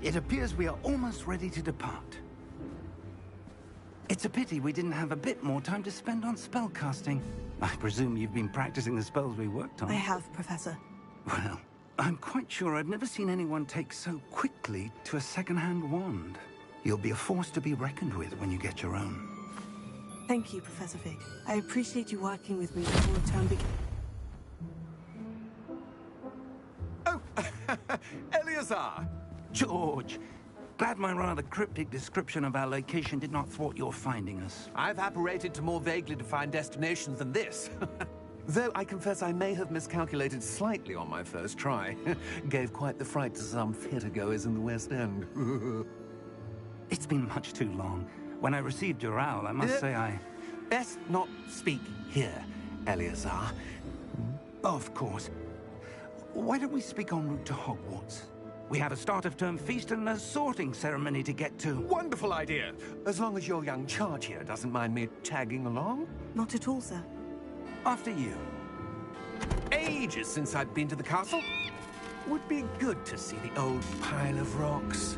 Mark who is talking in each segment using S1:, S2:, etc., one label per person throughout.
S1: It appears we are almost ready to depart. It's a pity we didn't have a bit more time to spend on spellcasting. I presume you've been practicing the spells we worked on.
S2: I have, Professor.
S1: Well, I'm quite sure I've never seen anyone take so quickly to a second-hand wand. You'll be a force to be reckoned with when you get your own.
S2: Thank you, Professor Fig. I appreciate you working with me before the term begins.
S3: Oh, Eleazar!
S1: George, glad my rather cryptic description of our location did not thwart your finding us.
S3: I've apparated to more vaguely defined destinations than this. Though I confess I may have miscalculated slightly on my first try. Gave quite the fright to some theatregoers in the West End.
S1: It's been much too long. When I received your owl, I must say I...
S3: Best not speak here, Eleazar.
S1: Of course. Why don't we speak en route to Hogwarts? We have a start-of-term feast and a sorting ceremony to get to.
S3: Wonderful idea! As long as your young charge here doesn't mind me tagging along.
S2: Not at all, sir.
S1: After you.
S3: Ages since I've been to the castle. Would be good to see the old pile of rocks.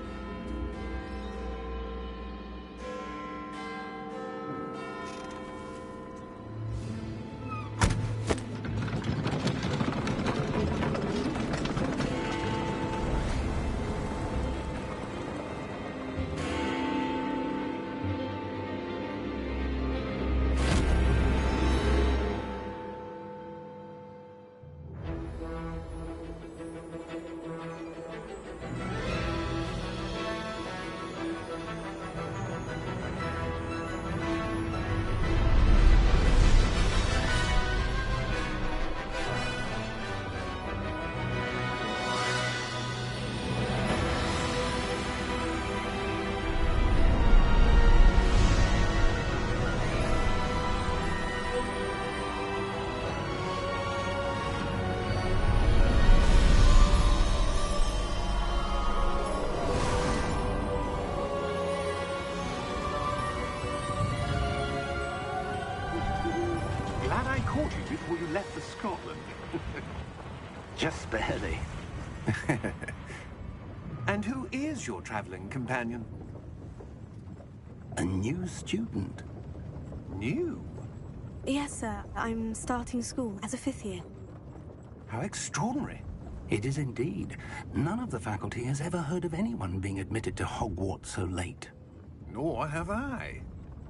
S3: Glad I caught you before you left for Scotland.
S1: Just barely.
S3: And who is your traveling companion?
S1: A new student.
S3: New?
S2: Yes, sir. I'm starting school as a 5th year.
S3: How extraordinary.
S1: It is indeed. None of the faculty has ever heard of anyone being admitted to Hogwarts so late.
S3: Nor have I.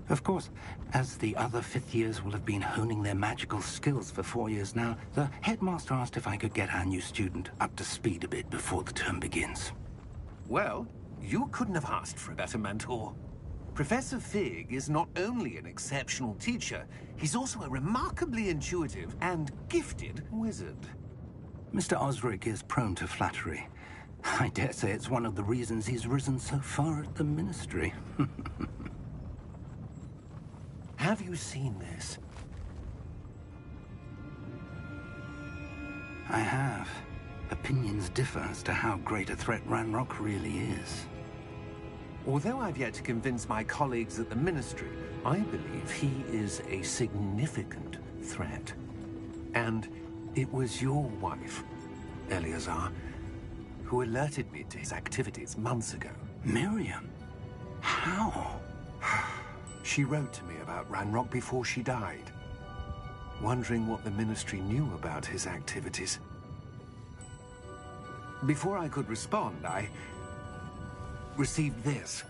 S1: Of course, as the other 5th years will have been honing their magical skills for 4 years now, the headmaster asked if I could get our new student up to speed a bit before the term begins.
S3: Well, you couldn't have asked for a better mentor. Professor Fig is not only an exceptional teacher, he's also a remarkably intuitive and gifted wizard.
S1: Mr. Osric is prone to flattery. I dare say it's one of the reasons he's risen so far at the Ministry.
S3: Have you seen this?
S1: I have. Opinions differ as to how great a threat Ranrock really is.
S3: Although I've yet to convince my colleagues at the Ministry, I believe he is a significant threat. And it was your wife, Eleazar, who alerted me to his activities months ago.
S1: Miriam? How?
S3: She wrote to me about Ranrock before she died, wondering what the Ministry knew about his activities. Before I could respond, I received this.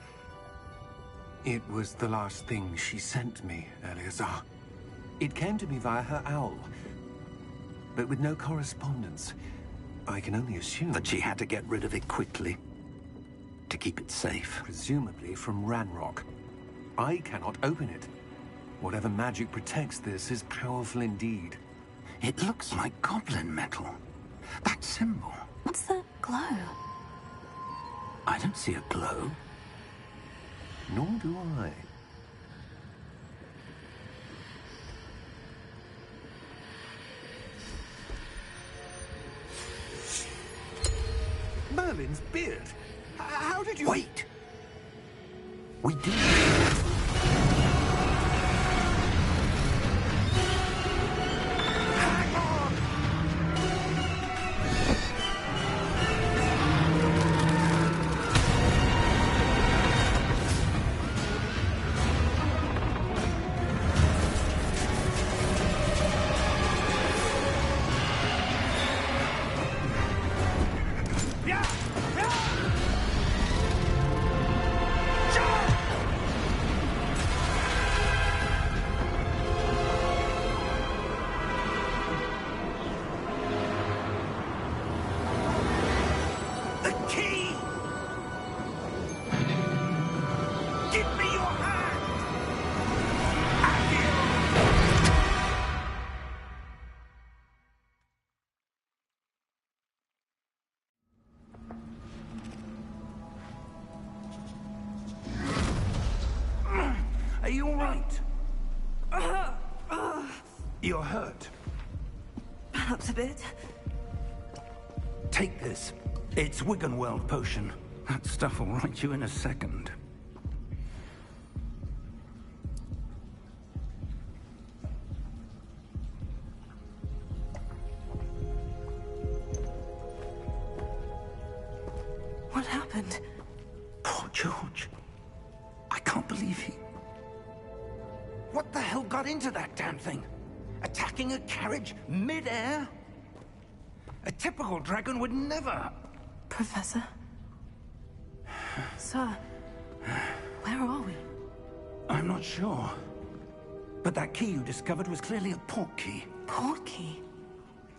S3: It was the last thing she sent me, Eleazar. It came to me via her owl, but with no correspondence. I can only assume
S1: that she had to get rid of it quickly, to keep it safe.
S3: Presumably from Ranrock. I cannot open it. Whatever magic protects this is powerful indeed.
S1: It looks like goblin metal. That symbol.
S2: What's that glow?
S1: I don't see a glow.
S3: Nor do I. Merlin's beard. How did you...
S1: Wait! We did. Are you all right? You're hurt.
S2: Perhaps a bit.
S1: Take this. It's Wiggenweld potion. That stuff will right you in a second.
S2: What happened?
S1: Poor George. I can't believe he... What the hell got into that damn thing? Attacking a carriage mid-air? A typical dragon would never...
S2: Professor? Sir, where are we?
S1: I'm not sure. But that key you discovered was clearly a port key.
S2: Port key?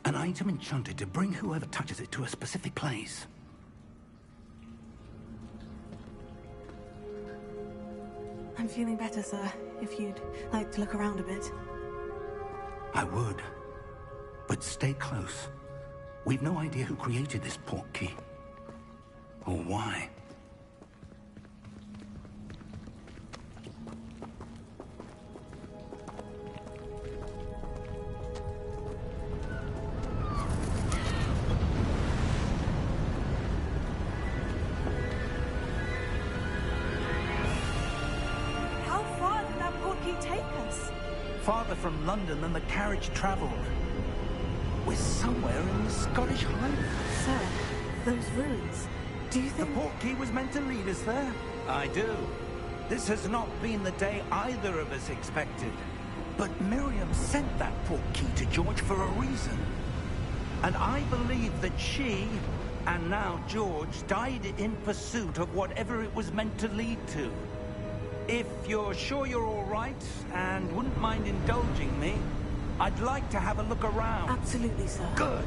S1: An item enchanted to bring whoever touches it to a specific place.
S2: I'm feeling better, sir. If you'd like to look around a bit.
S1: I would. But stay close. We've no idea who created this port key. Or why.
S2: How far did that port key take us?
S1: Farther from London than the carriage traveled. We're somewhere in the Scottish Highlands.
S2: Sir, those ruins. Do you
S1: The
S2: think...
S1: port key was meant to lead us there? I do. This has not been the day either of us expected. But Miriam sent that port key to George for a reason. And I believe that she, and now George, died in pursuit of whatever it was meant to lead to. If you're sure you're all right, and wouldn't mind indulging me, I'd like to have a look around.
S2: Absolutely, sir.
S1: Good.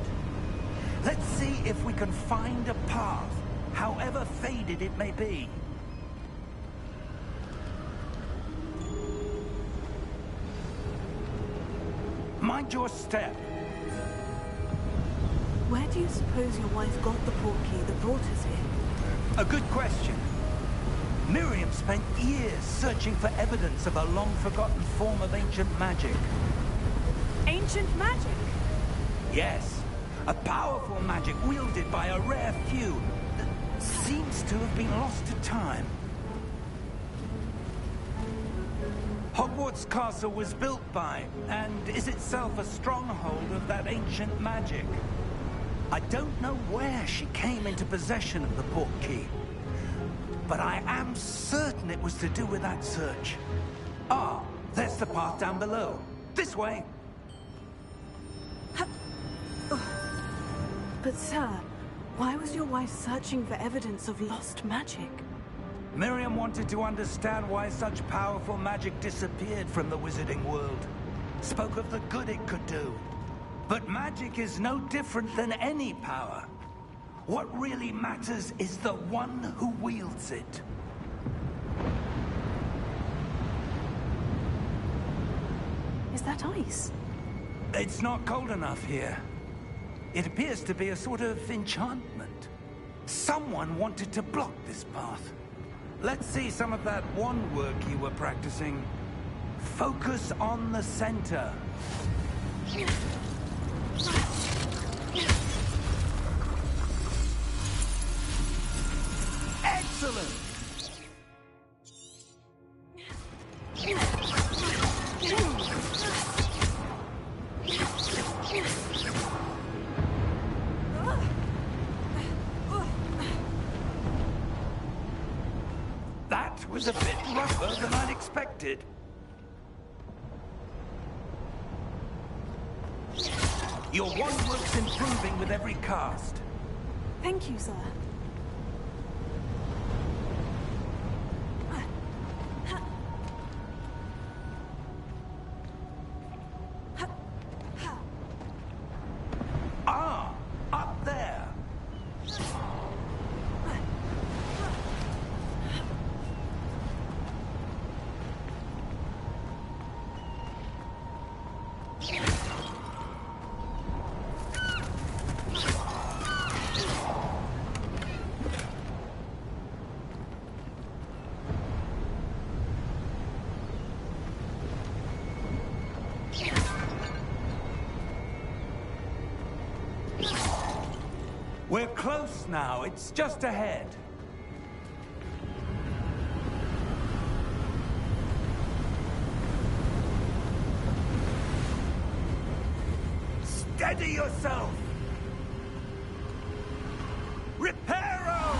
S1: Let's see if we can find a path, however faded it may be. Mind your step.
S2: Where do you suppose your wife got the port key that brought us here?
S1: A good question. Miriam spent years searching for evidence of a long-forgotten form of ancient magic.
S2: Ancient magic?
S1: Yes, a powerful magic wielded by a rare few that seems to have been lost to time. Hogwarts Castle was built by, and is itself a stronghold of that ancient magic. I don't know where she came into possession of the port key, but I am certain it was to do with that search. Ah, there's the path down below. This way.
S2: But sir, why was your wife searching for evidence of lost magic?
S1: Miriam wanted to understand why such powerful magic disappeared from the wizarding world. Spoke of the good it could do. But magic is no different than any power. What really matters is the one who wields it.
S2: Is that ice?
S1: It's not cold enough here. It appears to be a sort of enchantment. Someone wanted to block this path. Let's see some of that wand work you were practicing. Focus on the center. Excellent! That was a bit rougher than I'd expected. Your wand work's improving with every cast.
S2: Thank you, sir.
S1: Ah, up there. We're close now. It's just ahead. Steady yourself! Reparo!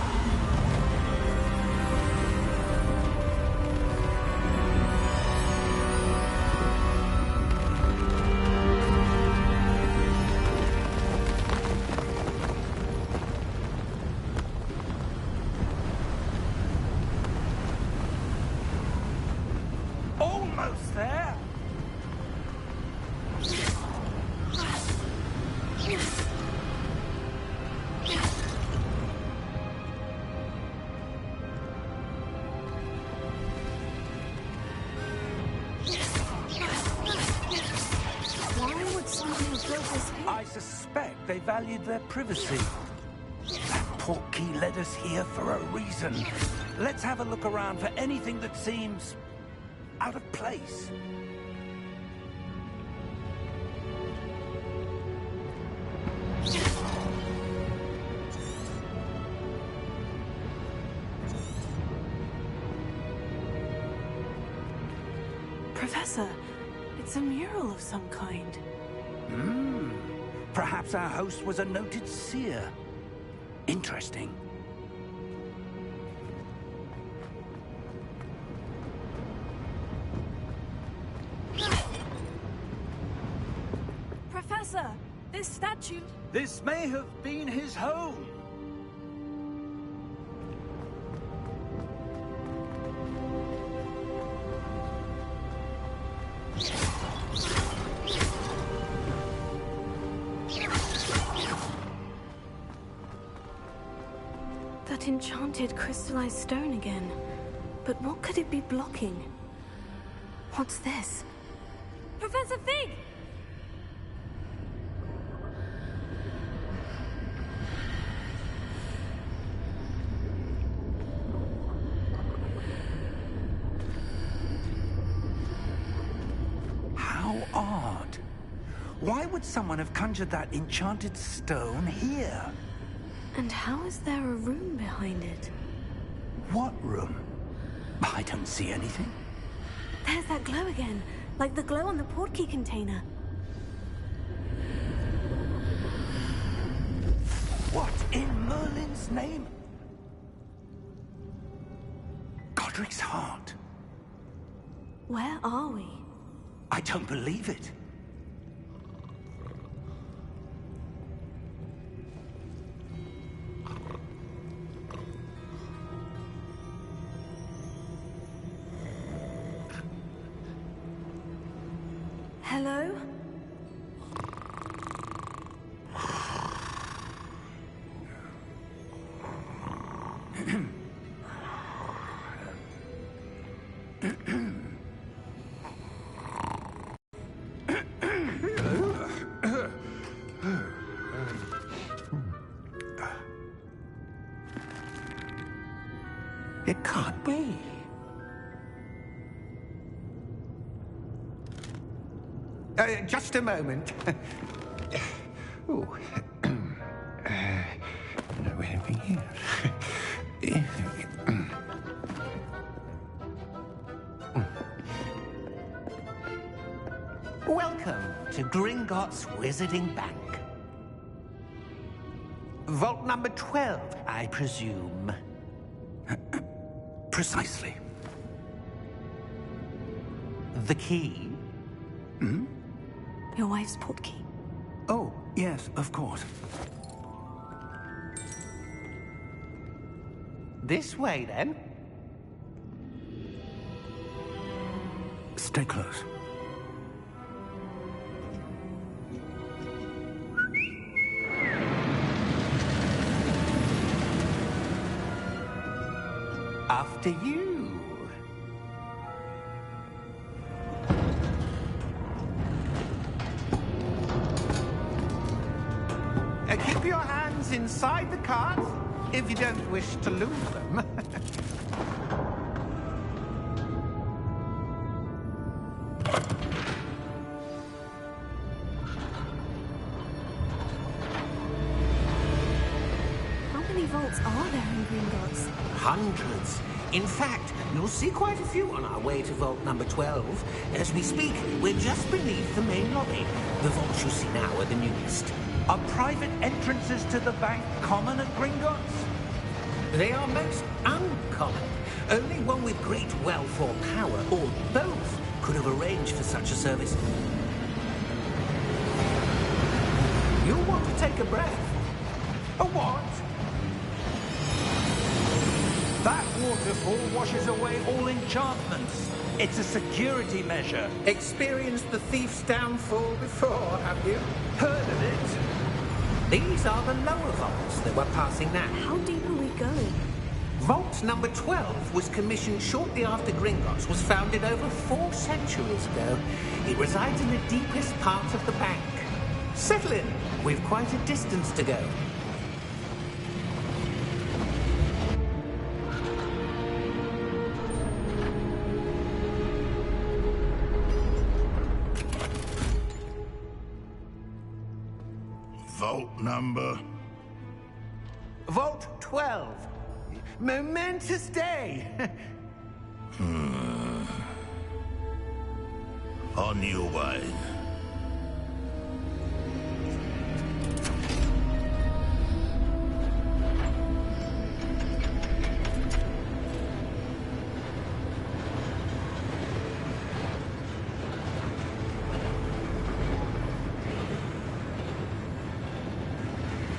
S1: Almost there! I suspect they valued their privacy. That portkey led us here for a reason. Let's have a look around for anything that seems out of place.
S2: Professor, it's a mural of some kind.
S1: Perhaps our host was a noted seer. Interesting.
S2: Professor, this statue...
S1: This may have been his home.
S2: That enchanted crystallized stone again. But what could it be blocking? What's this? Professor Fig!
S1: How odd. Why would someone have conjured that enchanted stone here?
S2: And how is there a room behind it?
S1: What room? I don't see anything.
S2: There's that glow again, like the glow on the portkey container.
S1: What in Merlin's name? Godric's heart.
S2: Where are we?
S1: I don't believe it.
S2: Hello?
S1: It can't be.
S3: Just a moment. Oh. Anything here?
S4: Welcome to Gringotts Wizarding Bank. Vault number 12, I presume.
S1: Precisely.
S4: The key?
S2: Your wife's portkey.
S1: Oh, yes, of course.
S4: This way, then.
S1: Stay close.
S4: After you. Keep your hands inside the cart if you don't wish to lose them.
S5: Hundreds. In fact, you'll see quite a few on our way to vault number 12. As we speak, we're just beneath the main lobby. The vaults you see now are the newest.
S1: Are private entrances to the bank common at Gringotts?
S5: They are most uncommon. Only one with great wealth or power, or both, could have arranged for such a service. You'll want to take a breath.
S1: A what? That waterfall washes away all enchantments. It's a security measure.
S5: Experienced the thief's downfall before, have you?
S1: Heard of it?
S5: These are the lower vaults that we're passing now.
S2: How deep are we going?
S5: Vault number 12 was commissioned shortly after Gringotts was founded over 4 centuries ago. It resides in the deepest part of the bank. Settle in. We've quite a distance to go.
S6: Vault number?
S4: Vault 12. Momentous day.
S6: On your way.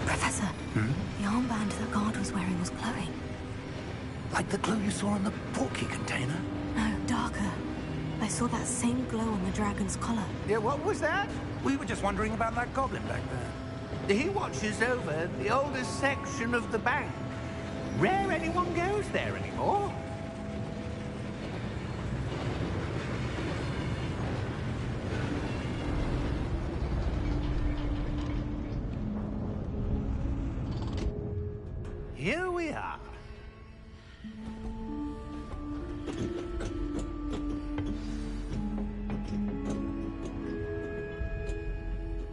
S2: Professor, the armband that guard was wearing was glowing.
S1: Like the glow you saw on the portkey container?
S2: No, darker. I saw that same glow on the dragon's collar.
S4: Yeah, what was that?
S1: We were just wondering about that goblin back there.
S4: He watches over the oldest section of the bank. Rare anyone goes there anymore. Here we are.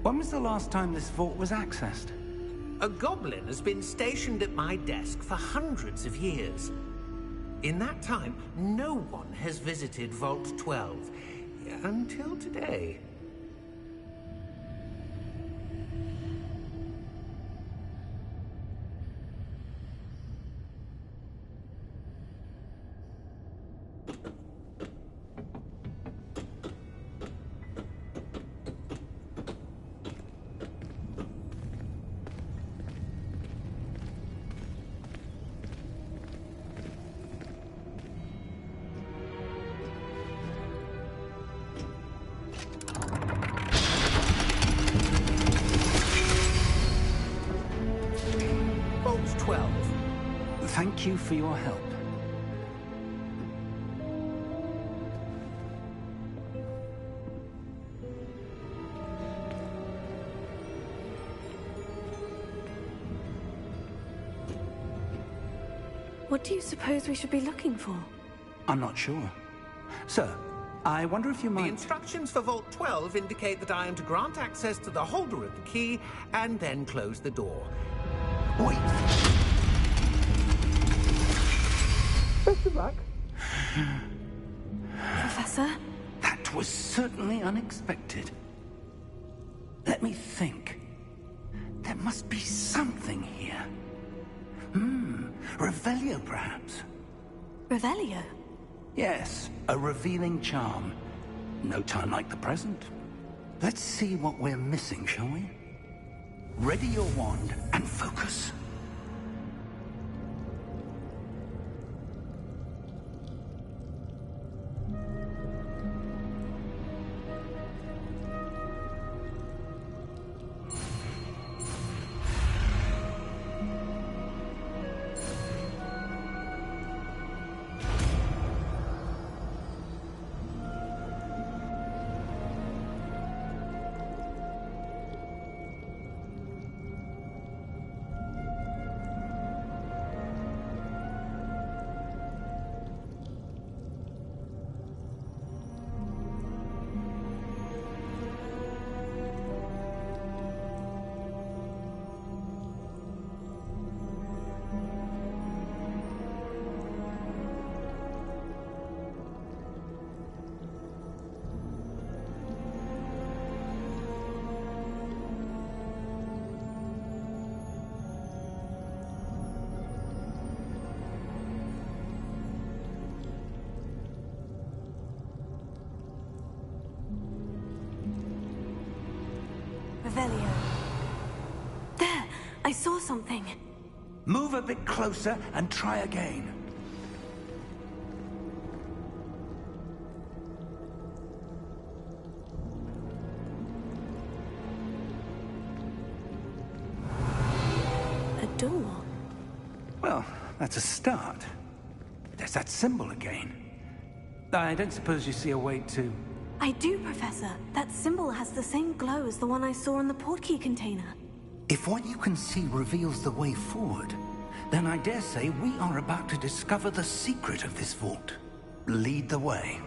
S1: When was the last time this vault was accessed?
S5: A goblin has been stationed at my desk for hundreds of years. In that time, no one has visited Vault 12. Until today. Vault 12.
S1: Thank you for your help.
S2: What do you suppose we should be looking for?
S1: I'm not sure. Sir, I wonder if you
S5: The
S1: might...
S5: instructions for Vault 12 indicate that I am to grant access to the holder of the key and then close the door.
S1: Wait.
S5: Best of luck.
S2: Professor?
S1: That was certainly unexpected. Let me think. There must be something here. Revelio, perhaps?
S2: Revelio?
S1: Yes, a revealing charm. No time like the present. Let's see what we're missing, shall we? Ready your wand and focus.
S2: Revelio. There! I saw something.
S1: Move a bit closer and try again.
S2: A door.
S1: Well, that's a start. There's that symbol again. I don't suppose you see a way to...
S2: I do, Professor. That symbol has the same glow as the one I saw in the portkey container.
S1: If what you can see reveals the way forward, then I dare say we are about to discover the secret of this vault. Lead the way.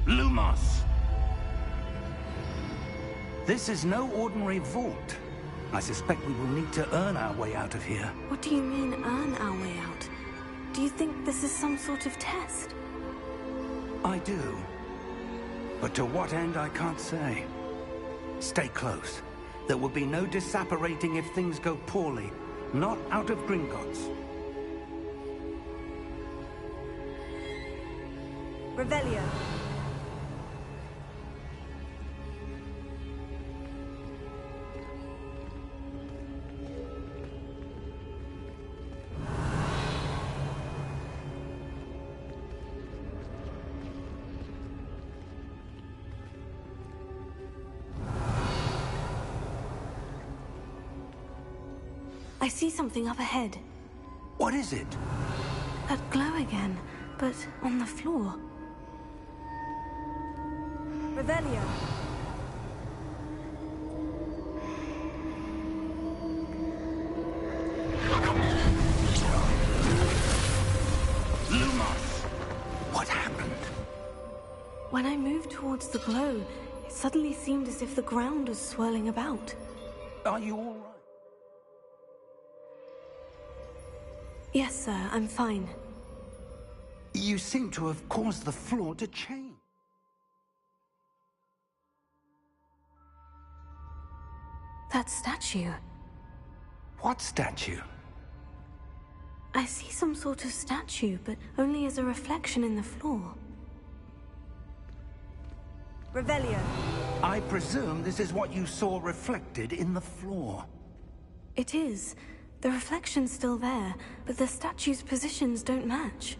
S1: Lumos! This is no ordinary vault. I suspect we will need to earn our way out of here.
S2: What do you mean, earn our way out? Do you think this is some sort of test?
S1: I do. But to what end, I can't say. Stay close. There will be no disapparating if things go poorly. Not out of Gringotts.
S2: Revelio. I see something up ahead.
S1: What is it?
S2: That glow again, but on the floor. Revelio.
S1: Lumos! What happened?
S2: When I moved towards the glow, it suddenly seemed as if the ground was swirling about.
S1: Are you all right?
S2: Yes, sir, I'm fine.
S1: You seem to have caused the floor to change.
S2: That statue.
S1: What statue?
S2: I see some sort of statue, but only as a reflection in the floor. Revelio.
S1: I presume this is what you saw reflected in the floor.
S2: It is. The reflection's still there, but the statue's positions don't match.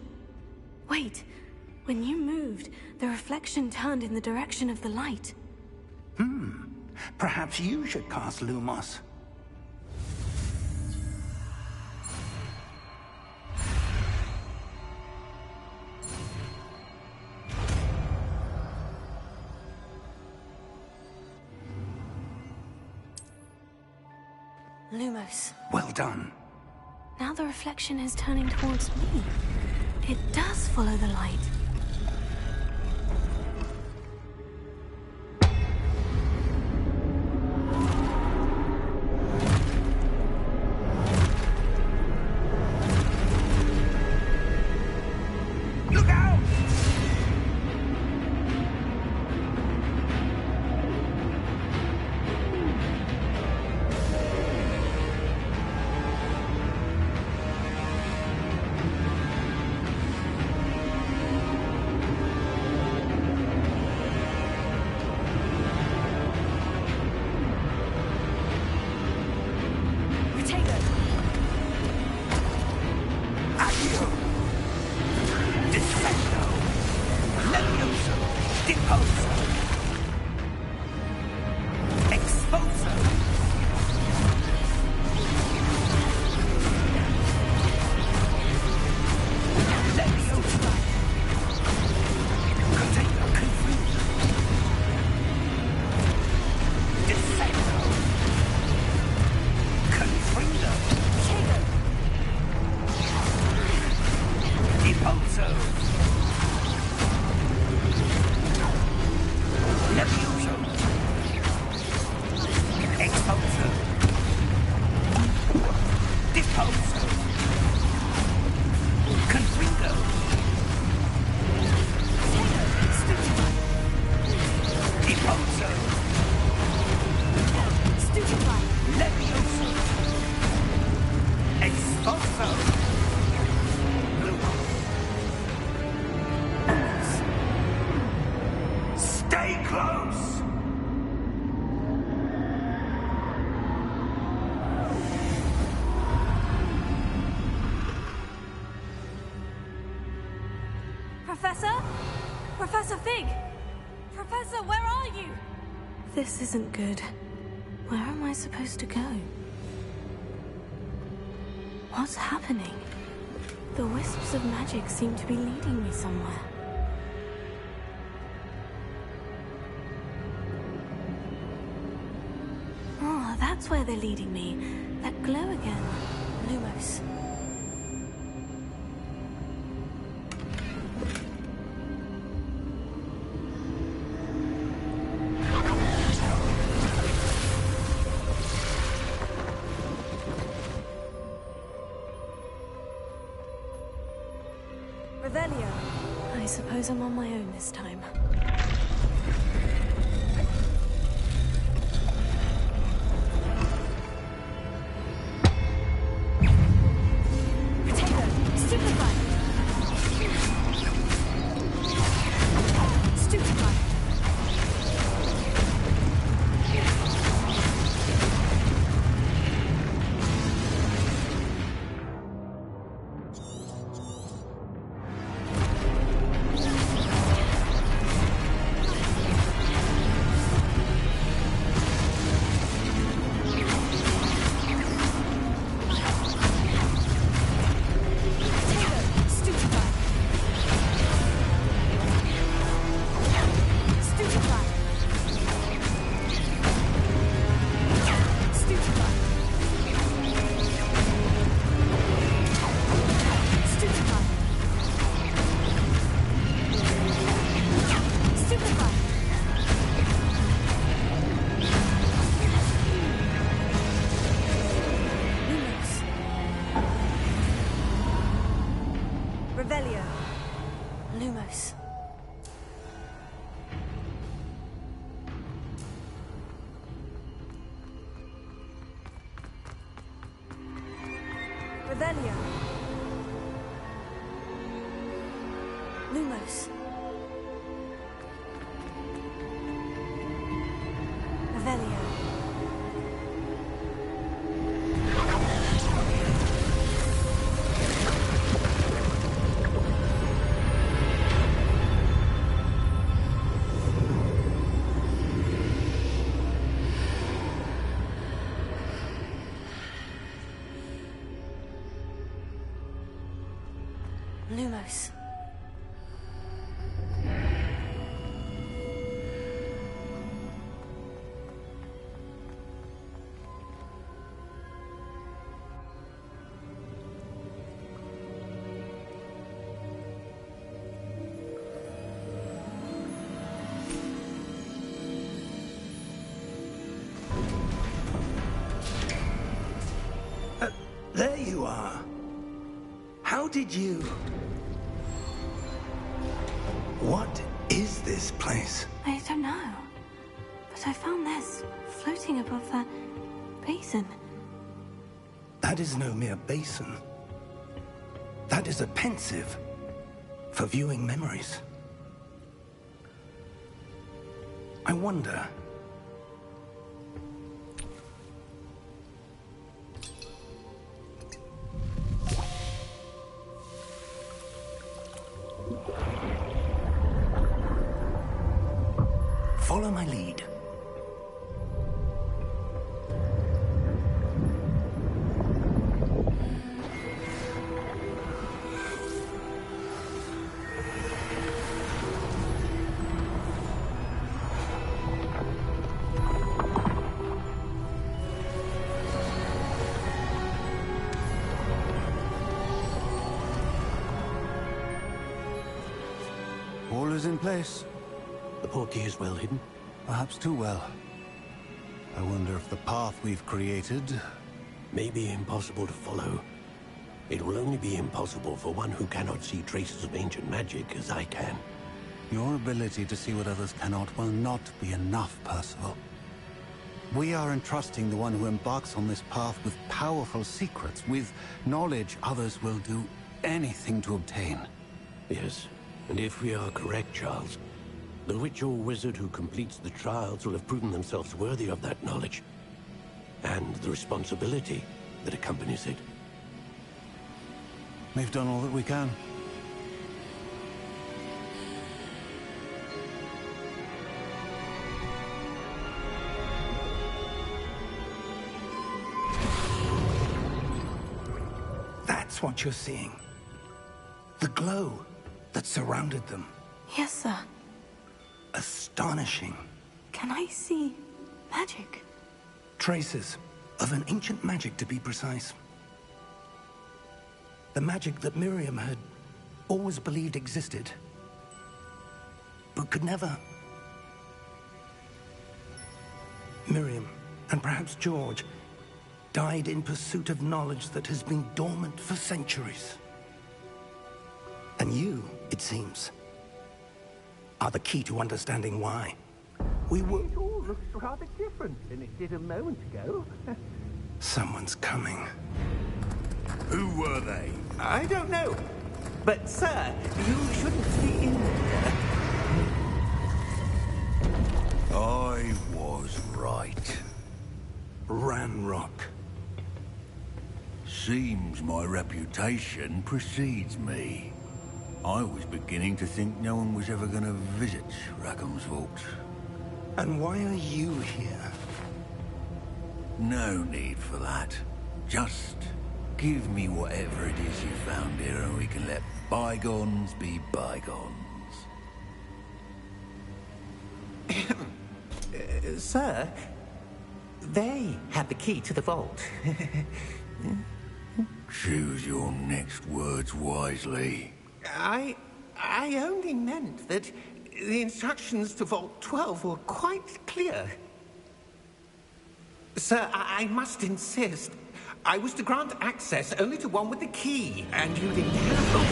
S2: Wait. When you moved, the reflection turned in the direction of the light.
S1: Perhaps you should cast Lumos.
S2: Lumos.
S1: Well done.
S2: Now the reflection is turning towards me. It does follow the light.
S1: Look out! Levioso! suppose so. Stay close!
S2: Professor? Professor Fig! Professor, where are you? This isn't good. Where am I supposed to go? What's happening? The wisps of magic seem to be leading me somewhere. Oh, that's where they're leading me. That glow again. Lumos. I suppose I'm on my own this time. Potato! Stupefy! Stupefy! Revelio. Lumos. Revelio. Lumos. Revelio. Lumos.
S1: There you are. How did you... What is this place?
S2: I don't know. But I found this floating above that basin.
S1: That is no mere basin. That is a pensive for viewing memories. I wonder... Follow my lead.
S3: All is in place.
S7: The portkey is well hidden.
S3: Perhaps too well. I wonder if the path we've created...
S7: May be impossible to follow. It will only be impossible for one who cannot see traces of ancient magic as I can.
S3: Your ability to see what others cannot will not be enough, Percival.
S8: We are entrusting the one who embarks on this path with powerful secrets, with knowledge others will do anything to obtain.
S7: Yes, and if we are correct, Charles, the witch or wizard who completes the trials will have proven themselves worthy of that knowledge, and the responsibility that accompanies it.
S8: We've done all that we can.
S1: That's what you're seeing. The glow that surrounded them.
S2: Yes, sir.
S1: Astonishing.
S2: Can I see magic?
S1: Traces of an ancient magic, to be precise. The magic that Miriam had always believed existed, but could never. Miriam, and perhaps George, died in pursuit of knowledge that has been dormant for centuries. And you, it seems, are the key to understanding why.
S5: It all looks rather different than it did a moment ago.
S1: Someone's coming.
S6: Who were they?
S4: I don't know. But, sir, you shouldn't be in here.
S6: I was right.
S1: Ranrock.
S6: Seems my reputation precedes me. I was beginning to think no one was ever going to visit Rackham's vault.
S1: And why are you here?
S6: No need for that. Just give me whatever it is you found here and we can let bygones be bygones.
S4: Sir, they had the key to the vault.
S6: Choose your next words wisely.
S4: I only meant that the instructions to Vault 12 were quite clear. Sir, I must insist. I was to grant access only to one with the key, and you didn't have them.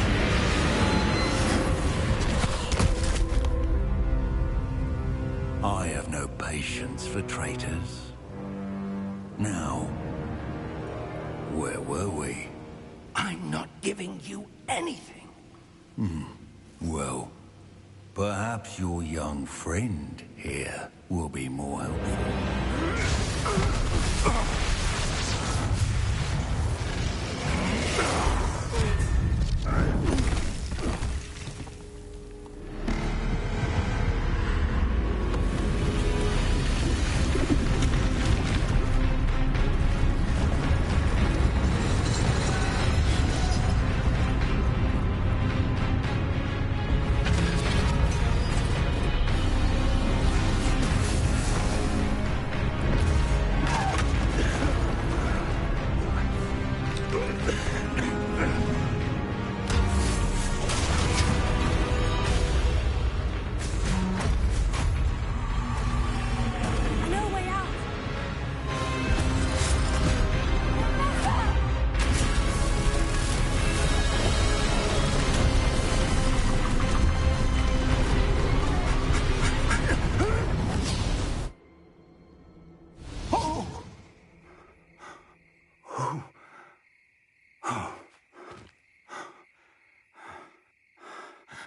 S6: I have no patience for traitors. Now, where were we?
S1: I'm not giving you anything.
S6: Well, perhaps your young friend here will be more helpful.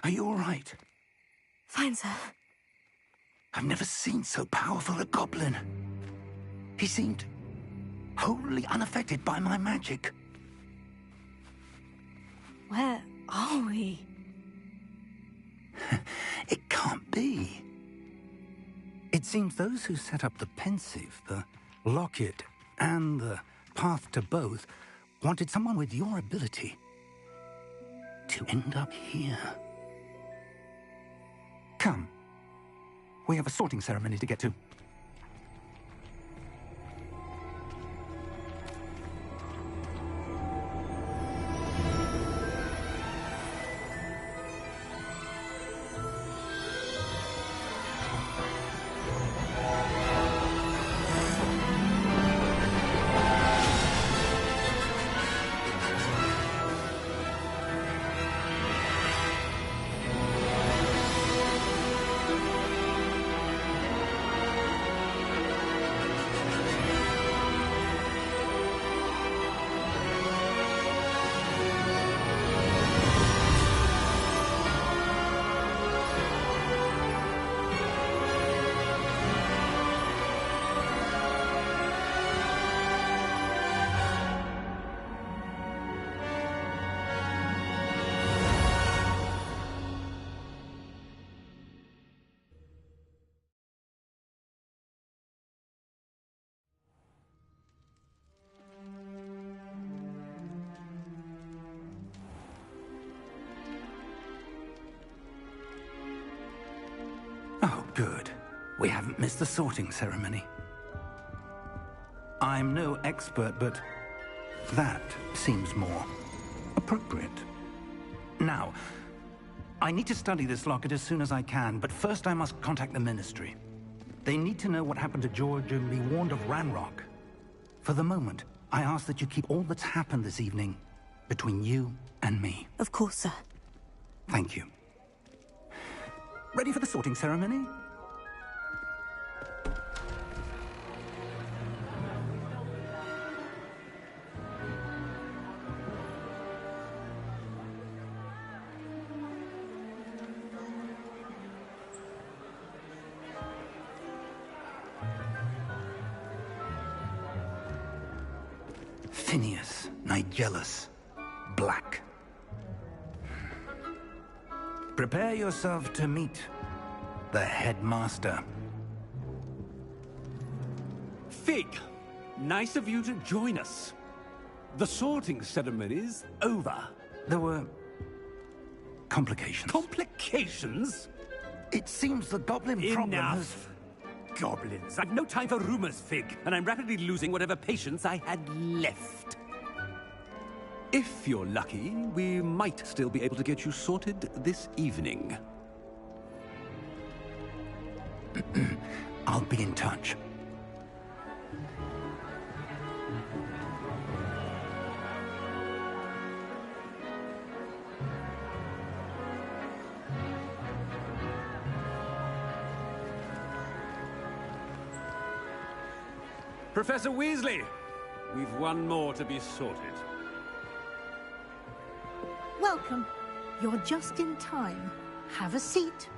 S1: Are you all right?
S2: Fine, sir.
S1: I've never seen so powerful a goblin. He seemed wholly unaffected by my magic.
S2: Where are we?
S1: It can't be. It seems those who set up the pensive, the locket, and the path to both wanted someone with your ability to end up here. Come. We have a sorting ceremony to get to. Good. We haven't missed the sorting ceremony. I'm no expert, but that seems more appropriate. Now, I need to study this locket as soon as I can, but first I must contact the Ministry. They need to know what happened to George and be warned of Ranrock. For the moment, I ask that you keep all that's happened this evening between you and me.
S2: Of course, sir.
S1: Thank you. Ready for the sorting ceremony? Phineas, Nigellus, Black. Prepare yourself to meet the headmaster.
S9: Fig, nice of you to join us. The sorting ceremony's over.
S1: There were complications.
S9: Complications?
S1: It seems the goblin problem has...
S9: Enough. Goblins. I've no time for rumors, Fig, and I'm rapidly losing whatever patience I had left. If you're lucky, we might still be able to get you sorted this evening.
S1: I'll be in touch.
S9: Professor Weasley, we've one more to be sorted.
S10: Welcome. You're just in time. Have a seat.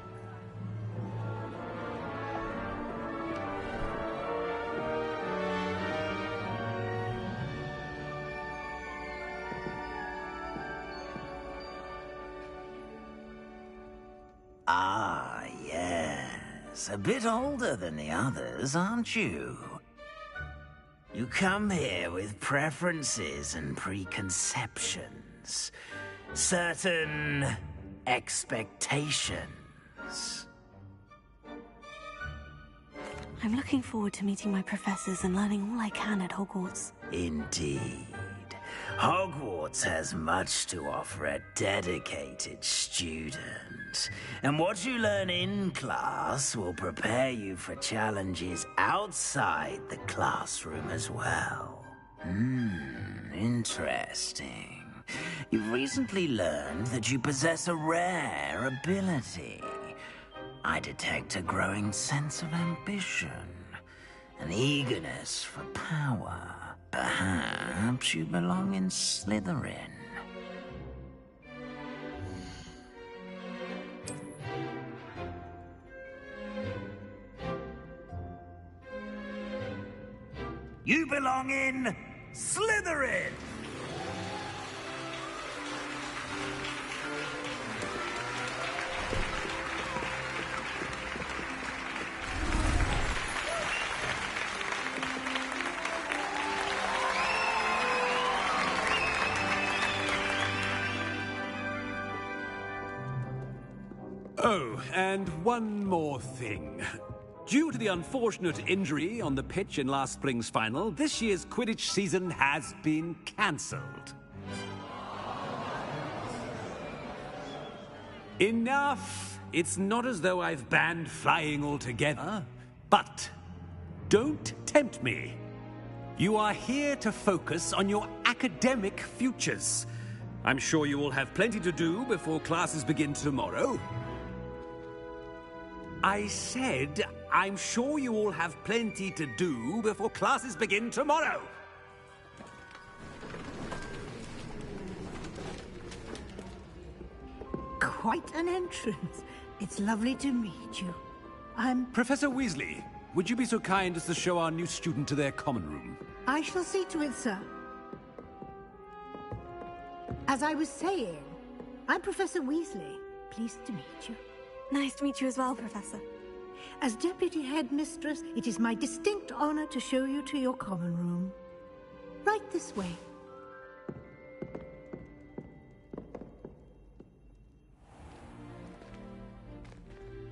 S11: Ah, yes. A bit older than the others, aren't you? You come here with preferences and preconceptions. Certain expectations.
S2: I'm looking forward to meeting my professors and learning all I can at Hogwarts.
S11: Indeed. Hogwarts has much to offer a dedicated student. And what you learn in class will prepare you for challenges outside the classroom as well. Interesting. You've recently learned that you possess a rare ability. I detect a growing sense of ambition, an eagerness for power. Perhaps you belong in Slytherin. You belong in Slytherin!
S9: Oh, and one more thing. Due to the unfortunate injury on the pitch in last spring's final, this year's Quidditch season has been cancelled. Enough! It's not as though I've banned flying altogether, but don't tempt me. You are here to focus on your academic futures. I'm sure you will have plenty to do before classes begin tomorrow. I said, I'm sure you all have plenty to do before classes begin tomorrow.
S10: Quite an entrance. It's lovely to meet you. I'm...
S9: Professor Weasley, would you be so kind as to show our new student to their common room?
S10: I shall see to it, sir. As I was saying, I'm Professor Weasley. Pleased to meet you.
S2: Nice to meet you as well, Professor.
S10: As Deputy Headmistress, it is my distinct honor to show you to your common room. Right this way.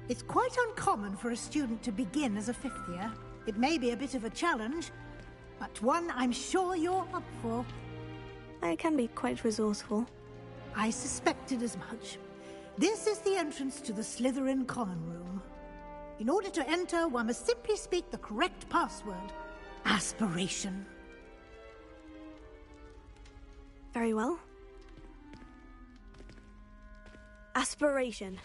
S10: It's quite uncommon for a student to begin as a fifth year. It may be a bit of a challenge, but one I'm sure you're up for.
S2: I can be quite resourceful.
S10: I suspected as much. This is the entrance to the Slytherin common room. In order to enter, one must simply speak the correct password. Aspiration.
S2: Very well. Aspiration.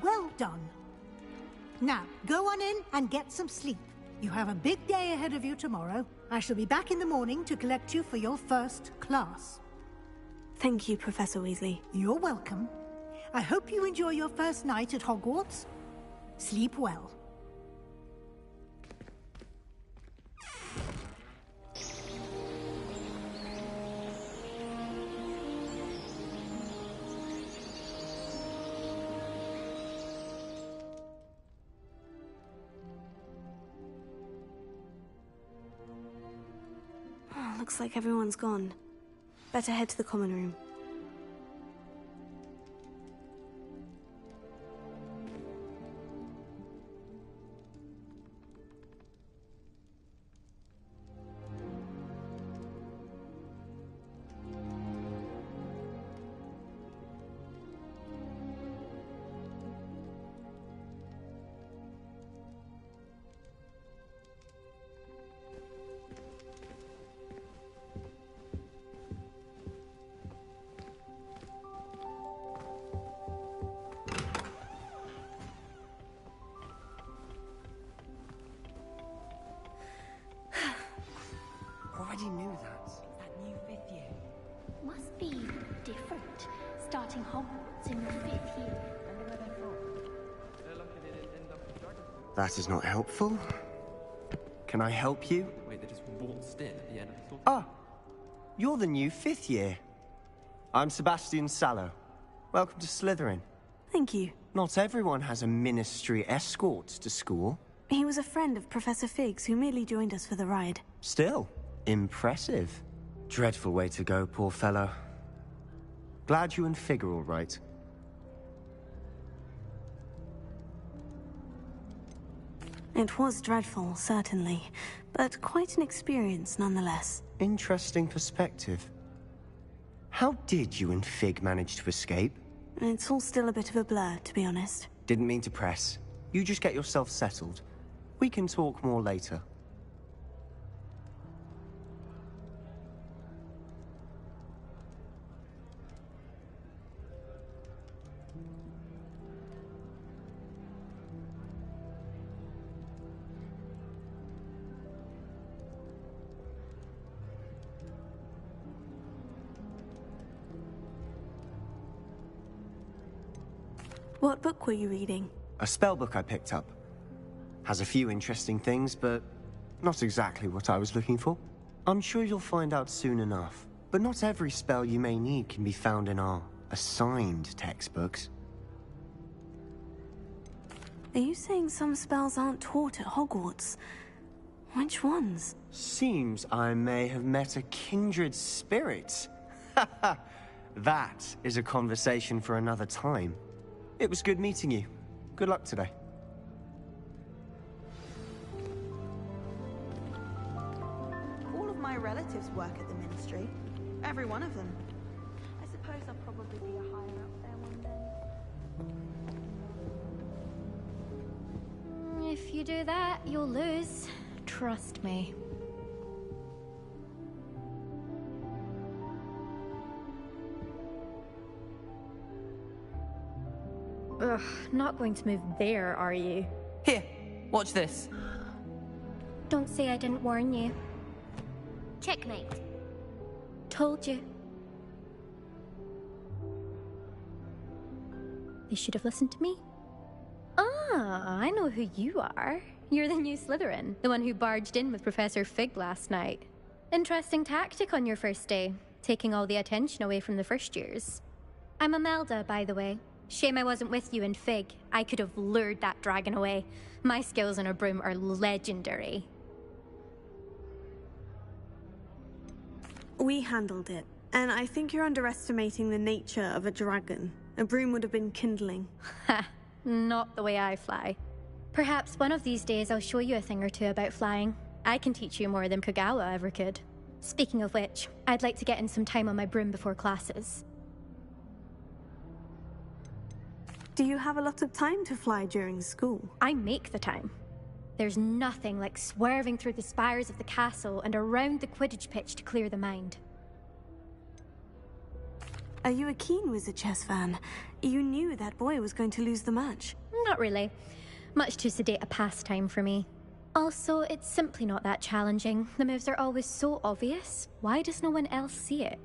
S10: Well done. Now, go on in and get some sleep. You have a big day ahead of you tomorrow. I shall be back in the morning to collect you for your first class.
S2: Thank you, Professor Weasley.
S10: You're welcome. I hope you enjoy your first night at Hogwarts. Sleep well.
S2: Looks like everyone's gone. Better head to the common room.
S12: Already knew that. That new fifth year.
S13: Must be different, starting Hogwarts in your fifth year.
S12: Wonder where they're from. They're lucky they didn't end up with dragons.
S14: That is not helpful. Can I help you?
S12: Wait, they just waltzed in at the end of the talk.
S14: Ah, you're the new fifth year. I'm Sebastian Sallow. Welcome to Slytherin.
S2: Thank you.
S14: Not everyone has a ministry escort to school.
S2: He was a friend of Professor Fig's who merely joined us for the ride.
S14: Still, impressive. Dreadful way to go, poor fellow. Glad you and Fig are all right.
S2: It was dreadful, certainly, but quite an experience nonetheless.
S14: Interesting perspective. How did you and Fig manage to escape?
S2: It's all still a bit of a blur, to be honest.
S14: Didn't mean to press. You just get yourself settled. We can talk more later.
S2: What book were you reading?
S14: A spell book I picked up. Has a few interesting things, but not exactly what I was looking for. I'm sure you'll find out soon enough. But not every spell you may need can be found in our assigned textbooks.
S2: Are you saying some spells aren't taught at Hogwarts? Which ones?
S14: Seems I may have met a kindred spirit. That is a conversation for another time. It was good meeting you. Good luck today.
S15: All of my relatives work at the Ministry. Every one of them. I suppose I'll probably be a higher up there one day.
S13: If you do that, you'll lose. Trust me. Ugh, not going to move there, are you?
S12: Here, watch this.
S13: Don't say I didn't warn you.
S16: Checkmate.
S13: Told you. They should have listened to me. Ah, I know who you are. You're the new Slytherin, the one who barged in with Professor Fig last night. Interesting tactic on your first day, taking all the attention away from the first years. I'm Imelda, by the way. Shame I wasn't with you in Fig. I could have lured that dragon away. My skills on a broom are legendary.
S2: We handled it, and I think you're underestimating the nature of a dragon. A broom would have been kindling.
S13: Ha! Not the way I fly. Perhaps one of these days I'll show you a thing or two about flying. I can teach you more than Kagawa ever could. Speaking of which, I'd like to get in some time on my broom before classes.
S2: Do you have a lot of time to fly during school?
S13: I make the time. There's nothing like swerving through the spires of the castle and around the Quidditch pitch to clear the mind.
S2: Are you a keen Wizard chess fan? You knew that boy was going to lose the match.
S13: Not really. Much too sedate a pastime for me. Also, it's simply not that challenging. The moves are always so obvious. Why does no one else see it?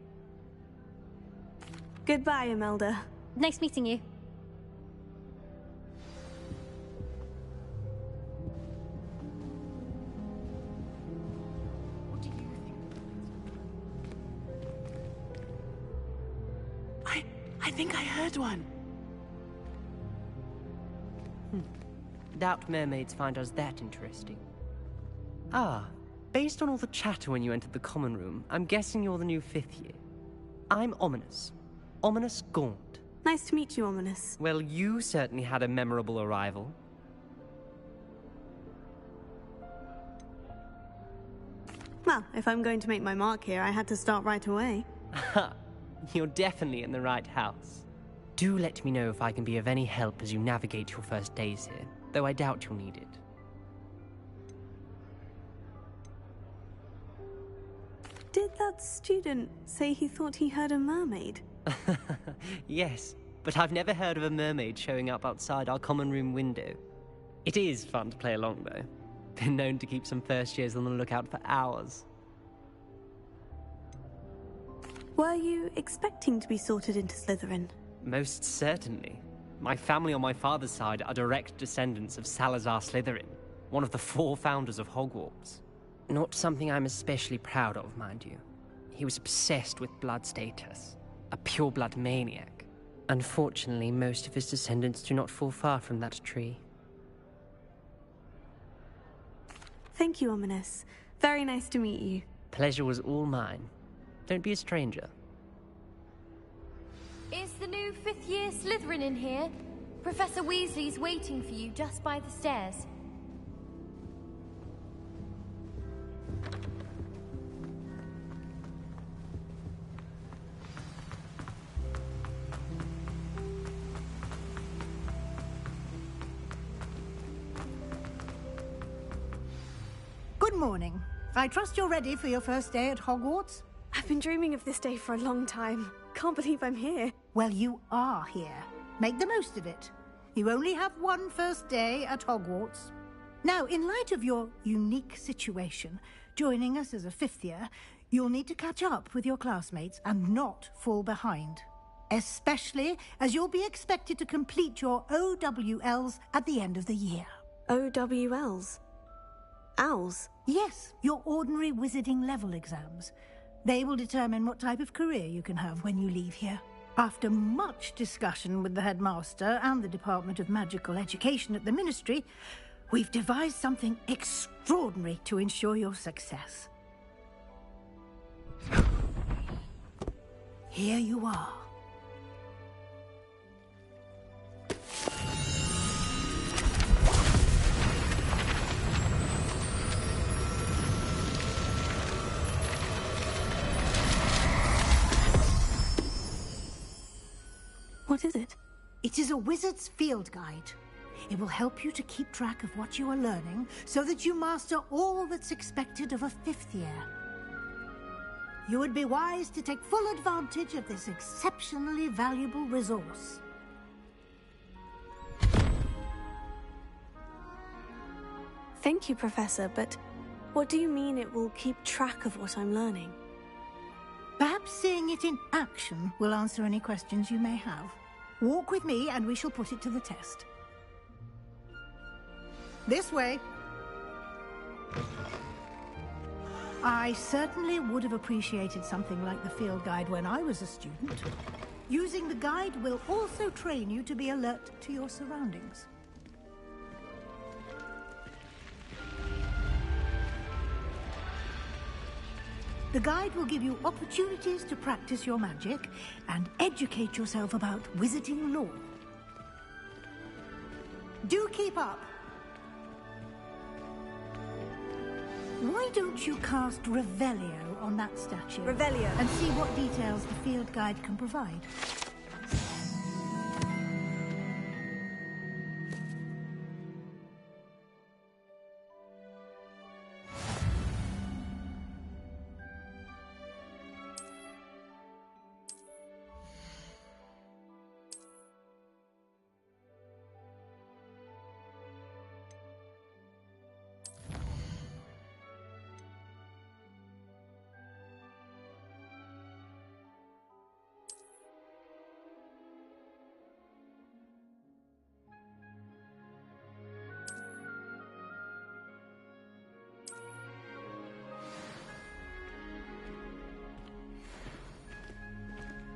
S2: Goodbye, Imelda.
S13: Nice meeting you.
S12: I think I heard one. Doubt mermaids find us that interesting. Ah, based on all the chatter when you entered the common room, I'm guessing you're the new 5th year. I'm Ominous. Ominous Gaunt.
S2: Nice to meet you, Ominous.
S12: Well, you certainly had a memorable arrival.
S2: Well, if I'm going to make my mark here, I had to start right away.
S12: Ha! You're definitely in the right house. Do let me know if I can be of any help as you navigate your first days here, though I doubt you'll need it.
S2: Did that student say he thought he heard a mermaid?
S12: Yes, but I've never heard of a mermaid showing up outside our common room window. It is fun to play along, though. Been known to keep some first years on the lookout for hours.
S2: Were you expecting to be sorted into Slytherin?
S12: Most certainly. My family on my father's side are direct descendants of Salazar Slytherin, one of the 4 founders of Hogwarts. Not something I'm especially proud of, mind you. He was obsessed with blood status, a pure-blood maniac. Unfortunately, most of his descendants do not fall far from that tree.
S2: Thank you, Ominous. Very nice to meet you.
S12: Pleasure was all mine. Don't be a stranger.
S16: Is the new 5th year Slytherin in here? Professor Weasley's waiting for you just by the stairs.
S10: Good morning. I trust you're ready for your first day at Hogwarts?
S2: I've been dreaming of this day for a long time. Can't believe I'm here.
S10: Well, you are here. Make the most of it. You only have one first day at Hogwarts. Now, in light of your unique situation, joining us as a 5th year, you'll need to catch up with your classmates and not fall behind. Especially as you'll be expected to complete your OWLs at the end of the year.
S2: OWLs? Owls?
S10: Yes, your ordinary wizarding level exams. They will determine what type of career you can have when you leave here. After much discussion with the headmaster and the Department of Magical Education at the Ministry, we've devised something extraordinary to ensure your success. Here you are.
S2: What is it?
S10: It is a wizard's field guide. It will help you to keep track of what you are learning so that you master all that's expected of a 5th year. You would be wise to take full advantage of this exceptionally valuable resource.
S2: Thank you, Professor, but what do you mean it will keep track of what I'm learning?
S10: Perhaps seeing it in action will answer any questions you may have. Walk with me and we shall put it to the test. This way. I certainly would have appreciated something like the field guide when I was a student. Using the guide will also train you to be alert to your surroundings. The guide will give you opportunities to practice your magic and educate yourself about wizarding lore. Do keep up! Why don't you cast Revelio on that statue?
S2: Revelio.
S10: And see what details the field guide can provide.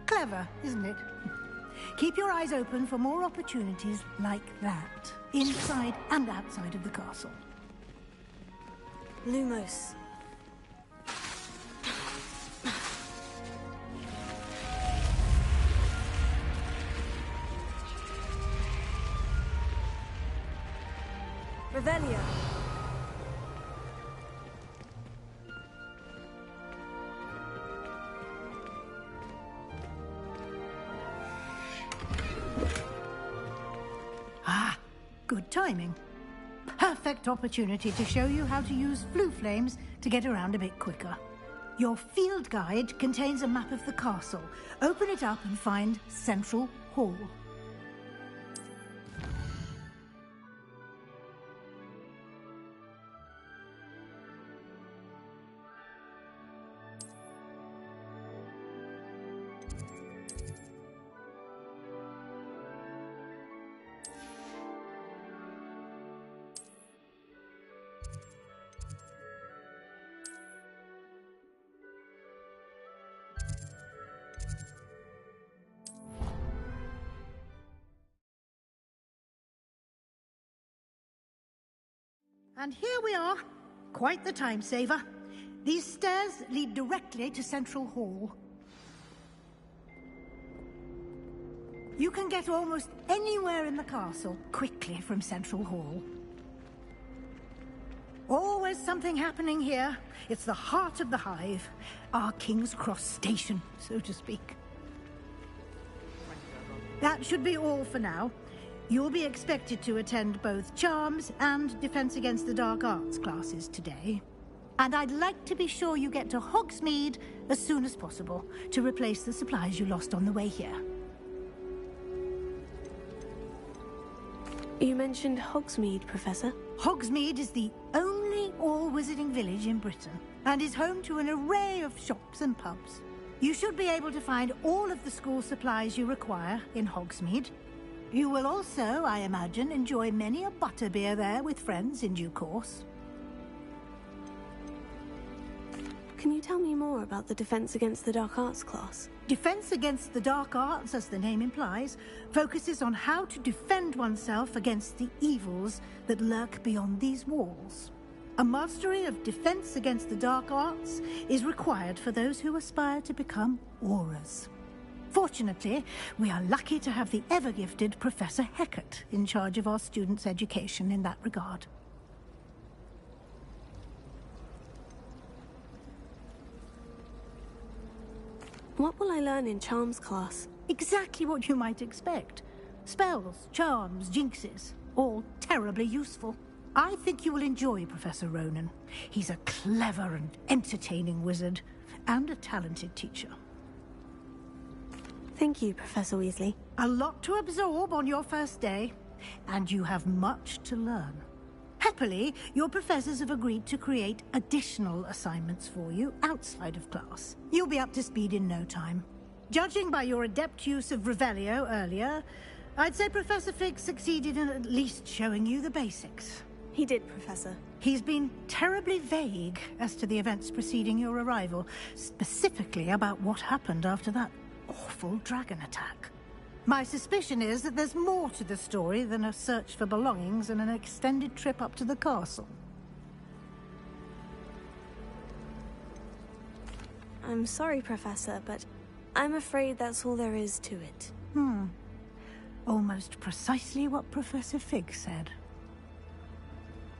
S10: Clever, isn't it? Keep your eyes open for more opportunities like that, inside and outside of the castle.
S2: Lumos. Revelio.
S10: Ah, good timing. Perfect opportunity to show you how to use flue flames to get around a bit quicker. Your field guide contains a map of the castle. Open it up and find Central Hall. And here we are. Quite the time saver. These stairs lead directly to Central Hall. You can get almost anywhere in the castle quickly from Central Hall. Always something happening here. It's the heart of the hive. Our King's Cross station, so to speak. That should be all for now. You'll be expected to attend both Charms and Defense Against the Dark Arts classes today. And I'd like to be sure you get to Hogsmeade as soon as possible to replace the supplies you lost on the way here.
S2: You mentioned Hogsmeade, Professor.
S10: Hogsmeade is the only all-wizarding village in Britain and is home to an array of shops and pubs. You should be able to find all of the school supplies you require in Hogsmeade. You will also, I imagine, enjoy many a butterbeer there with friends in due course.
S2: Can you tell me more about the Defense Against the Dark Arts class?
S10: Defense Against the Dark Arts, as the name implies, focuses on how to defend oneself against the evils that lurk beyond these walls. A mastery of Defense Against the Dark Arts is required for those who aspire to become Aurors. Fortunately, we are lucky to have the ever-gifted Professor Hecat in charge of our students' education in that regard.
S2: What will I learn in Charms class?
S10: Exactly what you might expect. Spells, charms, jinxes, all terribly useful. I think you will enjoy Professor Ronan. He's a clever and entertaining wizard, and a talented teacher.
S2: Thank you, Professor Weasley.
S10: A lot to absorb on your first day, and you have much to learn. Happily, your professors have agreed to create additional assignments for you outside of class. You'll be up to speed in no time. Judging by your adept use of Revelio earlier, I'd say Professor Fig succeeded in at least showing you the basics.
S2: He did, Professor.
S10: He's been terribly vague as to the events preceding your arrival, specifically about what happened after that awful dragon attack. My suspicion is that there's more to the story than a search for belongings and an extended trip up to the castle.
S2: I'm sorry, Professor, but I'm afraid that's all there is to it.
S10: Almost precisely what Professor Fig said.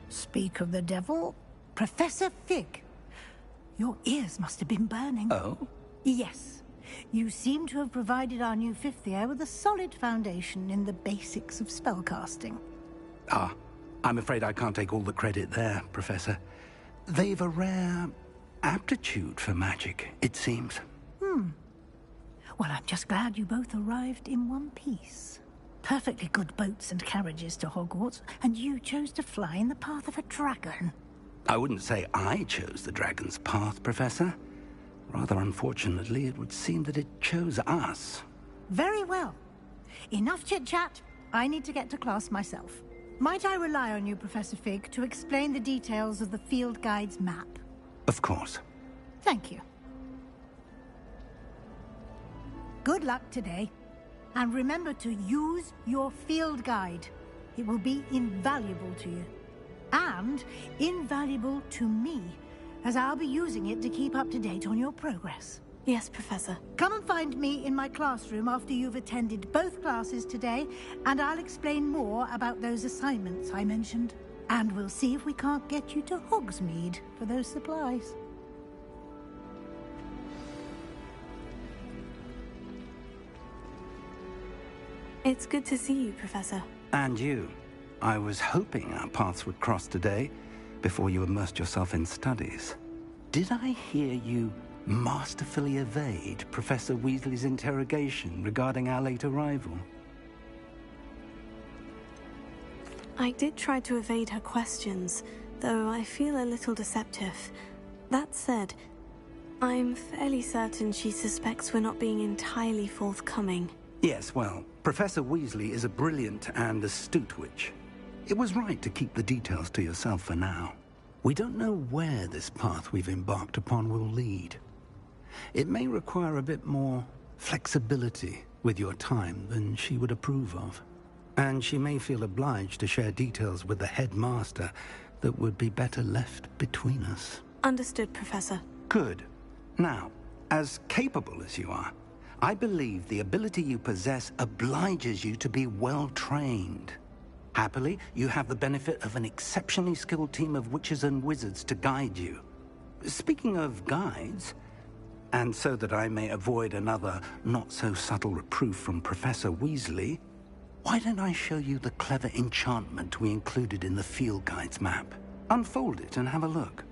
S10: Speak of the devil, Professor Fig. Your ears must have been burning.
S1: Oh?
S10: Yes. You seem to have provided our new fifth year with a solid foundation in the basics of spellcasting.
S1: Ah, I'm afraid I can't take all the credit there, Professor. They've a rare aptitude for magic, it seems.
S10: Well, I'm just glad you both arrived in one piece. Perfectly good boats and carriages to Hogwarts, and you chose to fly in the path of a dragon.
S1: I wouldn't say I chose the dragon's path, Professor. Rather unfortunately, it would seem that it chose us.
S10: Very well. Enough chit-chat. I need to get to class myself. Might I rely on you, Professor Fig, to explain the details of the field guide's map?
S1: Of course.
S10: Thank you. Good luck today. And remember to use your field guide. It will be invaluable to you. And invaluable to me, as I'll be using it to keep up to date on your progress.
S2: Yes, Professor.
S10: Come and find me in my classroom after you've attended both classes today, and I'll explain more about those assignments I mentioned. And we'll see if we can't get you to Hogsmeade for those supplies.
S2: It's good to see you, Professor.
S1: And you. I was hoping our paths would cross today, before you immersed yourself in studies. Did I hear you masterfully evade Professor Weasley's interrogation regarding our late arrival?
S2: I did try to evade her questions, though I feel a little deceptive. That said, I'm fairly certain she suspects we're not being entirely forthcoming.
S1: Yes, well, Professor Weasley is a brilliant and astute witch. It was right to keep the details to yourself for now. We don't know where this path we've embarked upon will lead. It may require a bit more flexibility with your time than she would approve of. And she may feel obliged to share details with the headmaster that would be better left between us.
S2: Understood, Professor.
S1: Good. Now, as capable as you are, I believe the ability you possess obliges you to be well-trained. Happily, you have the benefit of an exceptionally skilled team of witches and wizards to guide you. Speaking of guides, and so that I may avoid another not-so-subtle reproof from Professor Weasley, why don't I show you the clever enchantment we included in the field guide's map? Unfold it and have a look.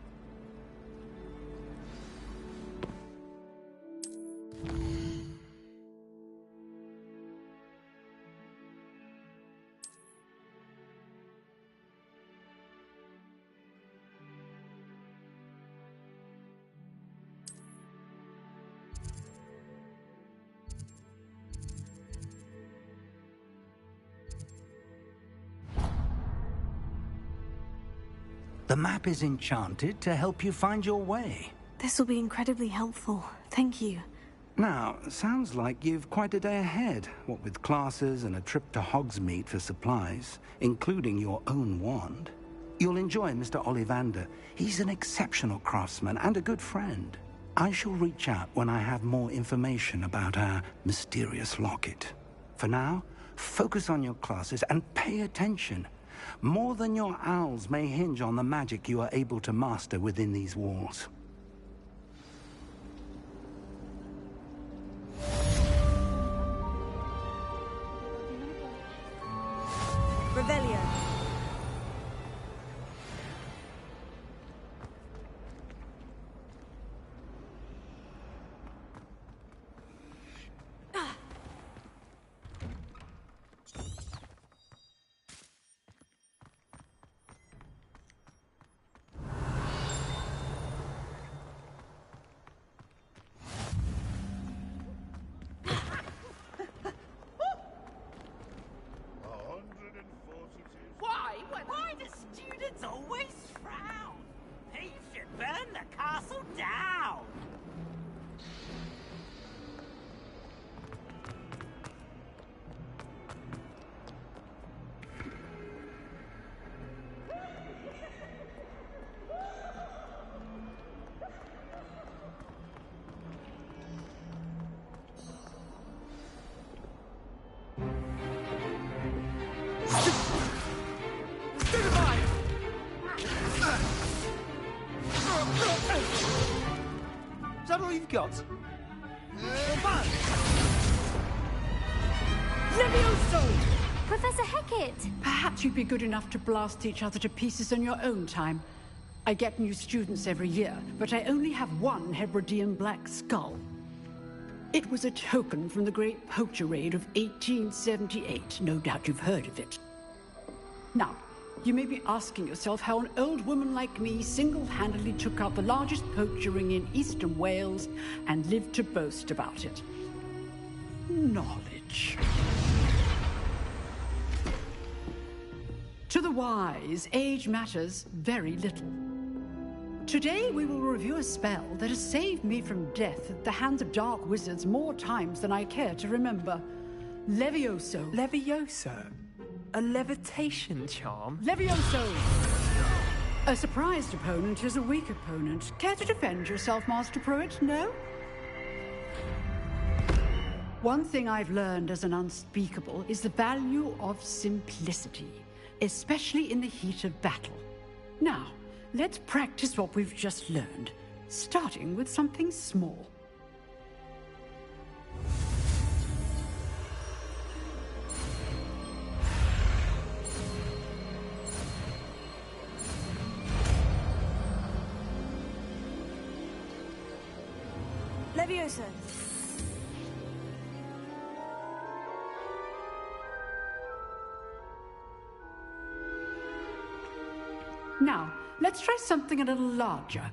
S1: The map is enchanted to help you find your way.
S2: This will be incredibly helpful. Thank you.
S1: Now, sounds like you've quite a day ahead, what with classes and a trip to Hogsmeade for supplies, including your own wand. You'll enjoy Mr. Ollivander. He's an exceptional craftsman and a good friend. I shall reach out when I have more information about our mysterious locket. For now, focus on your classes and pay attention. More than your owls may hinge on the magic you are able to master within these walls.
S2: Revelio.
S17: that all you've got?
S18: Levioso!
S16: Professor Hecat!
S18: Perhaps you'd be good enough to blast each other to pieces on your own time. I get new students every year, but I only have one Hebridean black skull. It was a token from the Great Poacher Raid of 1878. No doubt you've heard of it. Now, you may be asking yourself how an old woman like me single-handedly took out the largest poacher ring in eastern Wales and lived to boast about it. Knowledge. To the wise, age matters very little. Today we will review a spell that has saved me from death at the hands of dark wizards more times than I care to remember. Levioso.
S19: Levioso? A levitation charm?
S18: Levioso! A surprised opponent is a weak opponent. Care to defend yourself, Master Pruitt? No? One thing I've learned as an unspeakable is the value of simplicity, especially in the heat of battle. Now, let's practice what we've just learned, starting with something small.
S2: Levioso.
S18: Now, let's try something a little larger.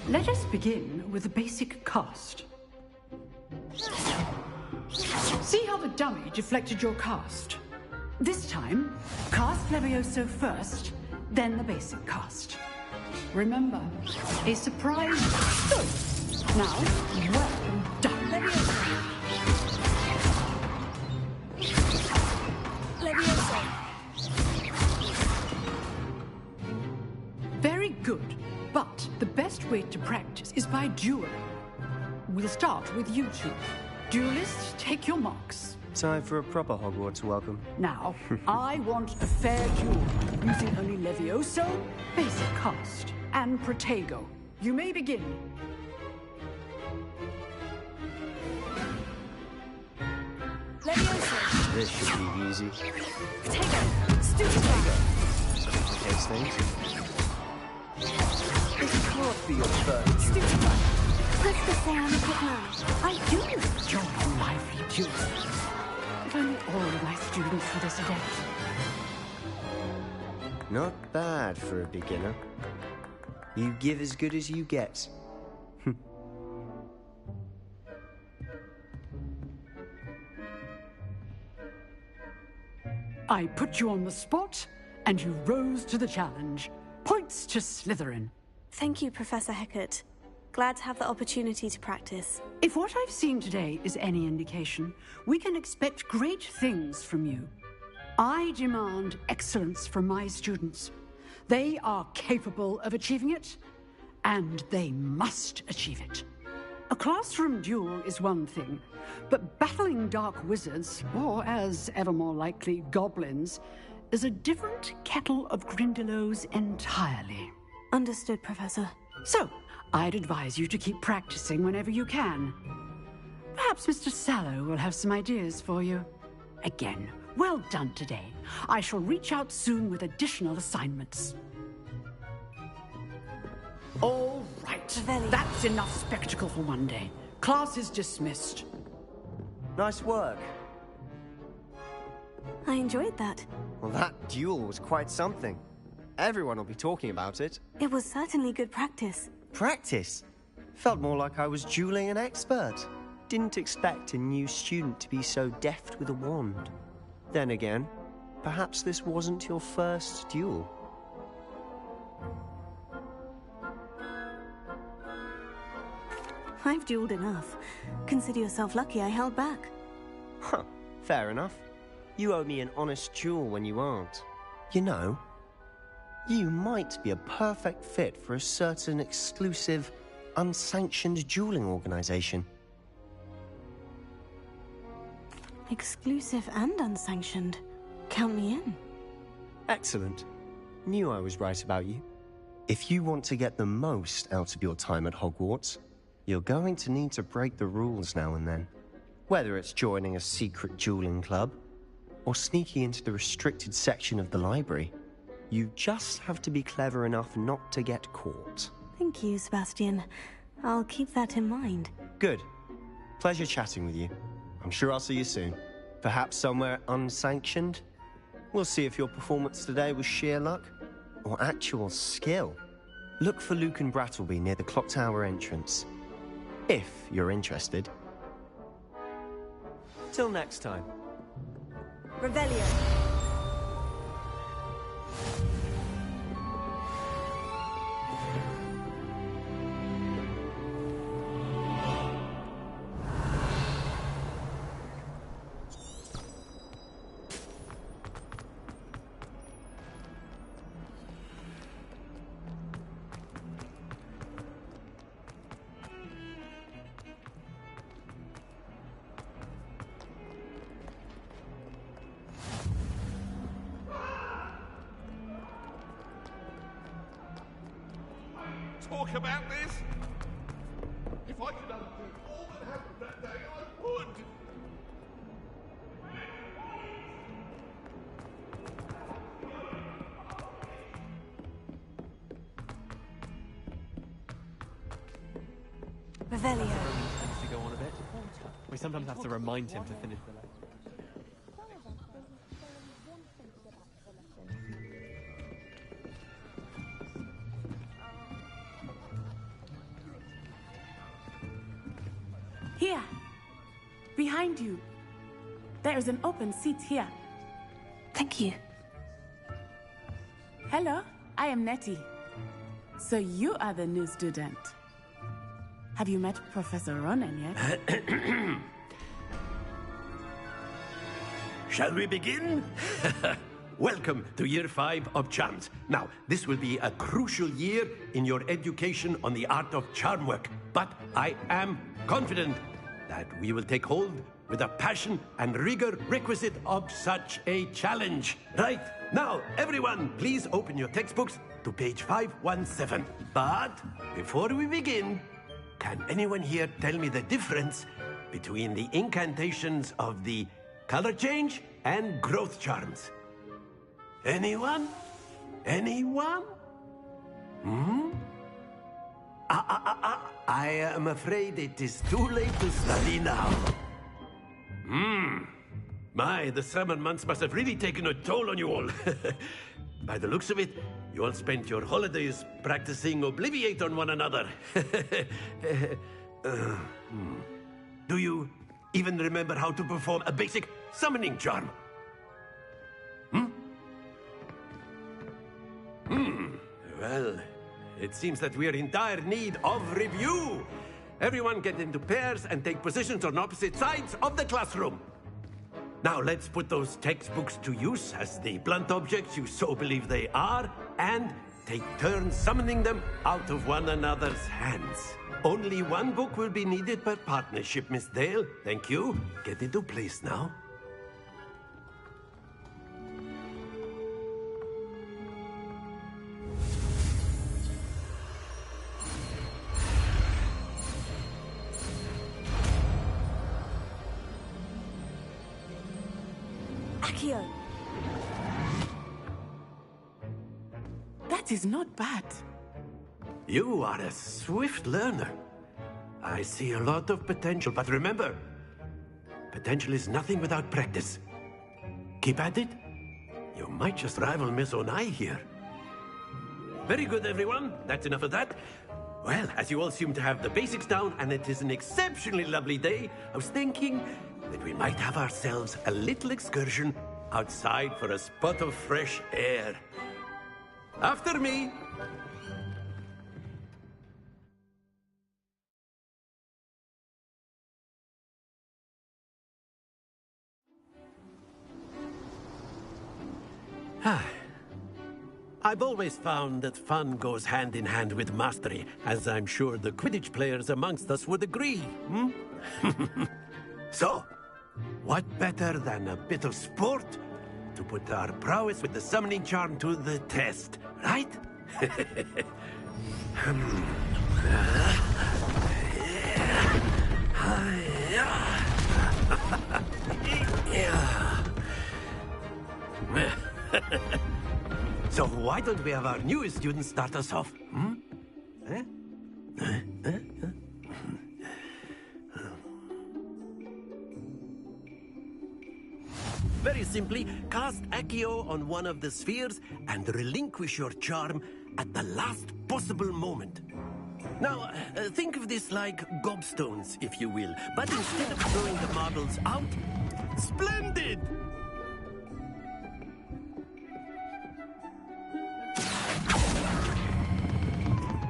S18: Let us begin with the basic cast. See how the dummy deflected your cast? This time, cast Levioso first, then the basic cast. Remember, a surprise. Good. Now, well done.
S2: Levioso. Levioso.
S18: Very good. But the best way to practice is by dueling. We'll start with you two. Duelists, take your marks.
S14: Time for a proper Hogwarts welcome.
S18: Now, I want a fair duel, using only Levioso, basic cast, and Protego. You may begin.
S2: Levioso.
S14: This should be easy.
S2: Protego. Stupefy.
S14: Case things.
S17: This can't be your first.
S2: Stupefy. Let's just say I'm a good man.
S18: I do enjoy lively duels. If only all of my students were this adept.
S14: Not bad for a beginner. You give as good as you get.
S18: I put you on the spot, and you rose to the challenge. Points to Slytherin.
S2: Thank you, Professor Hecat. Glad to have the opportunity to practice.
S18: If what I've seen today is any indication, we can expect great things from you. I demand excellence from my students. They are capable of achieving it, and they must achieve it. A classroom duel is one thing, but battling dark wizards, or as ever more likely, goblins, is a different kettle of Grindylows entirely.
S2: Understood, Professor.
S18: So, I'd advise you to keep practicing whenever you can. Perhaps Mr. Sallow will have some ideas for you. Again, well done today. I shall reach out soon with additional assignments. All right, that's enough spectacle for one day. Class is dismissed.
S14: Nice work.
S2: I enjoyed that.
S14: Well, that duel was quite something. Everyone will be talking about it.
S2: It was certainly good practice.
S14: Practice? Felt more like I was dueling an expert. Didn't expect a new student to be so deft with a wand. Then again, perhaps this wasn't your first duel.
S2: I've dueled enough. Consider yourself lucky I held back.
S14: Huh, fair enough. You owe me an honest duel when you aren't. You know, You might be a perfect fit for a certain exclusive, unsanctioned dueling organization.
S2: Exclusive and unsanctioned. Count me in.
S14: Excellent. Knew I was right about you. If you want to get the most out of your time at Hogwarts, you're going to need to break the rules now and then. Whether it's joining a secret dueling club, or sneaking into the restricted section of the library, you just have to be clever enough not to get caught.
S2: Thank you, Sebastian. I'll keep that in mind.
S14: Good. Pleasure chatting with you. I'm sure I'll see you soon. Perhaps somewhere unsanctioned? We'll see if your performance today was sheer luck or actual skill. Look for Luke and Brattleby near the clock tower entrance, if you're interested. Till next time.
S15: Revelio.
S17: Talk about this? If I could undo all that happened that day, I would!
S2: Revelio.
S12: Tends to go on a bit. We sometimes have to remind him to finish the lesson.
S20: Here, behind you. There is an open seat here.
S2: Thank you.
S20: Hello, I am Nettie. So you are the new student. Have you met Professor Ronan yet?
S7: Shall we begin? Welcome to Year 5 of Charms. Now, this will be a crucial year in your education on the art of charm work, but I am confident that we will take hold with the passion and rigor requisite of such a challenge. Right, now, everyone, please open your textbooks to page 517. But before we begin, can anyone here tell me the difference between the incantations of the color change and growth charms? Anyone? Anyone? I am afraid it is too late to study now. My, the summer months must have really taken a toll on you all. By the looks of it, you all spent your holidays practicing Obliviate on one another. Do you even remember how to perform a basic summoning charm? Well, it seems that we are in dire need of review. Everyone get into pairs and take positions on opposite sides of the classroom. Now let's put those textbooks to use as the blunt objects you so believe they are, and take turns summoning them out of one another's hands. Only one book will be needed per partnership, Miss Dale. Thank you. Get into place now.
S15: Accio.
S20: That is not bad.
S7: You are a swift learner. I see a lot of potential, but remember, potential is nothing without practice. Keep at it. You might just rival Miss Onai here. Very good, everyone. That's enough of that. Well, as you all seem to have the basics down, and it is an exceptionally lovely day, I was thinking that we might have ourselves a little excursion outside for a spot of fresh air. After me. I've always found that fun goes hand in hand with mastery, as I'm sure the Quidditch players amongst us would agree. Hmm? So, what better than a bit of sport to put our prowess with the summoning charm to the test, right? So why don't we have our newest student start us off? Hmm? Eh? Very simply, cast Accio on one of the spheres and relinquish your charm at the last possible moment. Now, think of this like gobstones, if you will, but instead of throwing the marbles out, splendid!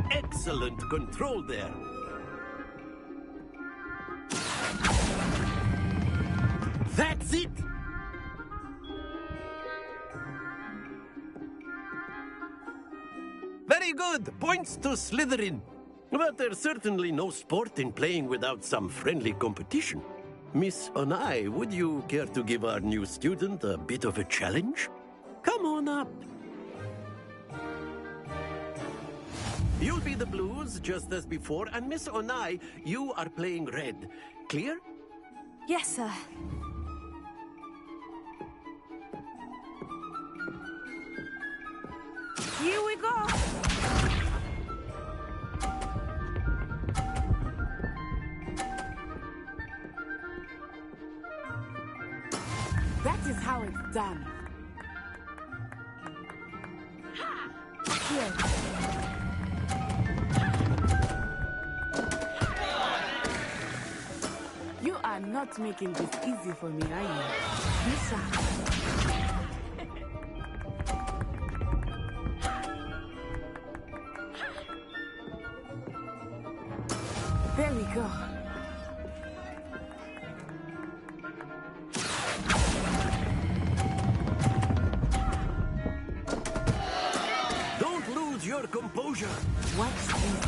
S7: Excellent control there. That's it! Very good! Points to Slytherin. But there's certainly no sport in playing without some friendly competition. Miss Onai, would you care to give our new student a bit of a challenge? Come on up. You'll be the blues, just as before, and Miss Onai, you are playing red. Clear?
S2: Yes, sir.
S20: Here we go! That is how it's done. Here. You are not making this easy for me, are you? Yes, sir. There we go.
S7: Don't lose your composure.
S20: Watch this.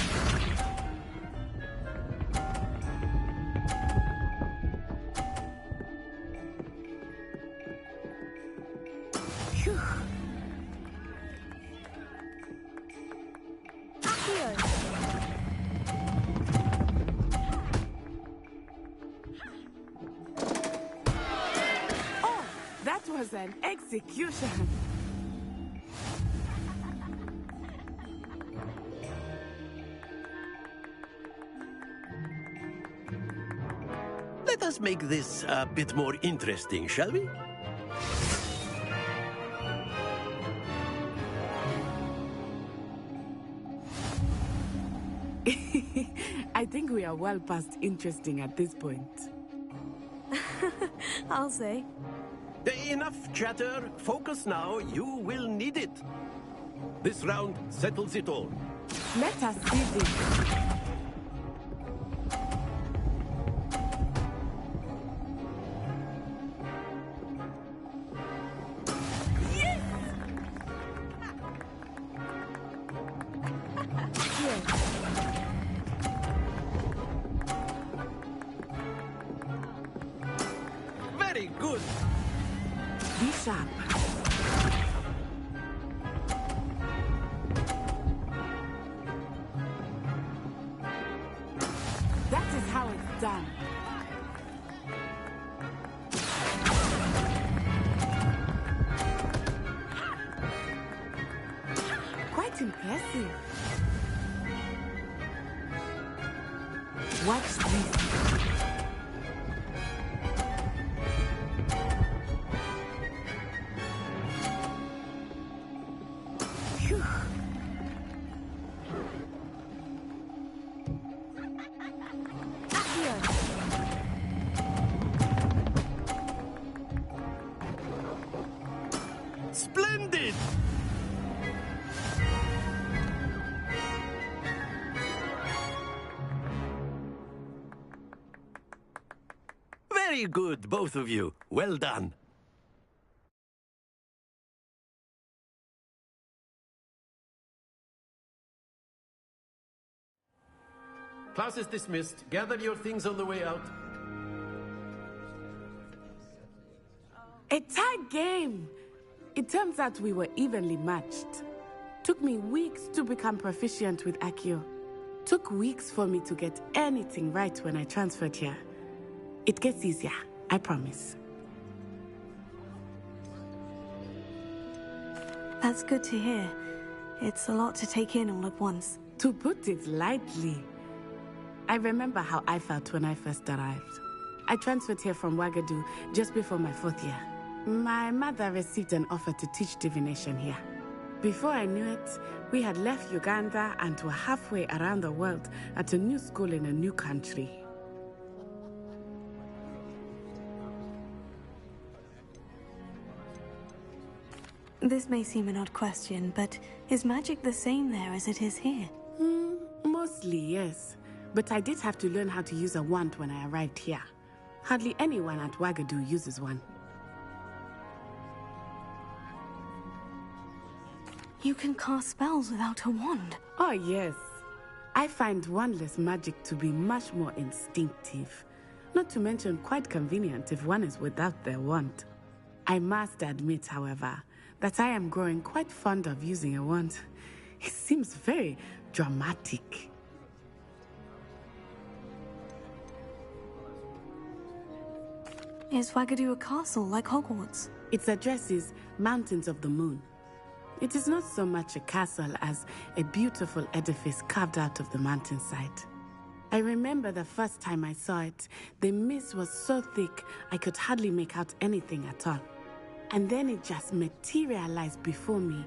S20: Phew. Oh, that was an execution.
S7: Let us make this a bit more interesting, shall we?
S20: I think we are well past interesting at this point.
S2: I'll say.
S7: Enough chatter. Focus now. You will need it. This round settles it all.
S20: Let us see this.
S7: Very good.
S20: Be sharp. That is how it's done. Quite impressive. Watch this. Phew.
S7: Splendid! Very good, both of you. Well done.
S21: Class is dismissed. Gather your things on the way out.
S20: A tight game! It turns out we were evenly matched. Took me weeks to become proficient with Accio. Took weeks for me to get anything right when I transferred here. It gets easier, I promise.
S2: That's good to hear. It's a lot to take in all at once.
S20: To put it lightly, I remember how I felt when I first arrived. I transferred here from Wagadu just before my 4th year. My mother received an offer to teach divination here. Before I knew it, we had left Uganda and were halfway around the world at a new school in a new country.
S2: This may seem an odd question, but is magic the same there as it is here?
S20: Mostly, yes. But I did have to learn how to use a wand when I arrived here. Hardly anyone at Wagadu uses one.
S2: You can cast spells without a wand?
S20: Oh, yes. I find wandless magic to be much more instinctive. Not to mention quite convenient if one is without their wand. I must admit, however, that I am growing quite fond of using a wand. It seems very dramatic.
S2: Is Wagadu a castle like Hogwarts?
S20: Its address is Mountains of the Moon. It is not so much a castle as a beautiful edifice carved out of the mountainside. I remember the first time I saw it, the mist was so thick I could hardly make out anything at all. And then it just materialized before me,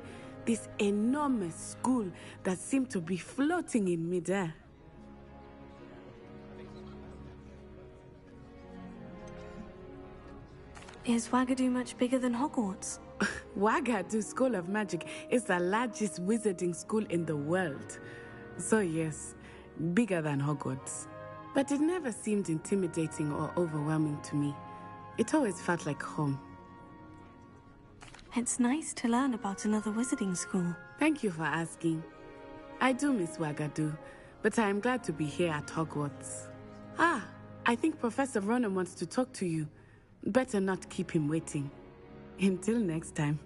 S20: this enormous school that seemed to be floating in midair.
S2: Is Wagadu much bigger than Hogwarts?
S20: Wagadu School of Magic is the largest wizarding school in the world. So yes, bigger than Hogwarts. But it never seemed intimidating or overwhelming to me. It always felt like home.
S2: It's nice to learn about another wizarding school.
S20: Thank you for asking. I do miss Wagadu, but I am glad to be here at Hogwarts. Ah, I think Professor Ronan wants to talk to you. Better not keep him waiting. Until next time.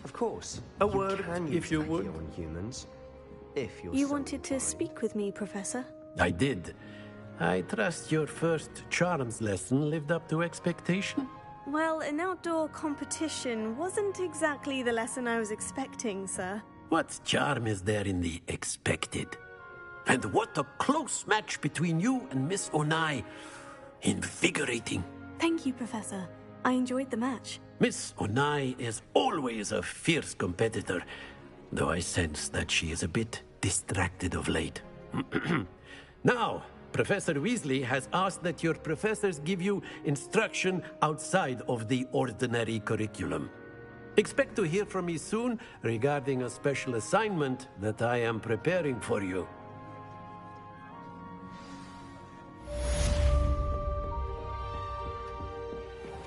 S14: Of course.
S7: A word,
S14: if you would. On humans, if you're
S2: You wanted to speak with me, Professor?
S7: I did. I trust your first charms lesson lived up to expectation?
S22: Well, an outdoor competition wasn't exactly the lesson I was expecting, sir.
S7: What charm is there in the expected? And what a close match between you and Miss Onai. Invigorating.
S2: Thank you, Professor. I enjoyed the match.
S7: Miss Onai is always a fierce competitor, though I sense that she is a bit distracted of late. Now, Professor Weasley has asked that your professors give you instruction outside of the ordinary curriculum. Expect to hear from me soon regarding a special assignment that I am preparing for you.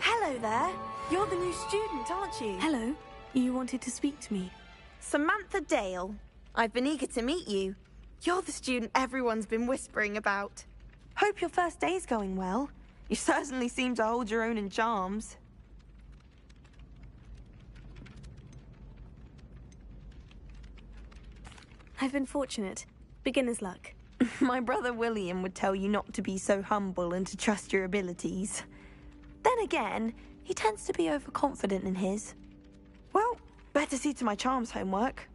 S22: Hello there. You're the new student, aren't you?
S2: Hello. You wanted to speak to me?
S22: Samantha Dale. I've been eager to meet you. You're the student everyone's been whispering about. Hope your first day's going well. You certainly seem to hold your own in charms.
S2: I've been fortunate. Beginner's luck.
S22: My brother William would tell you not to be so humble and to trust your abilities. Then again, he tends to be overconfident in his. Well, better see to my charms homework.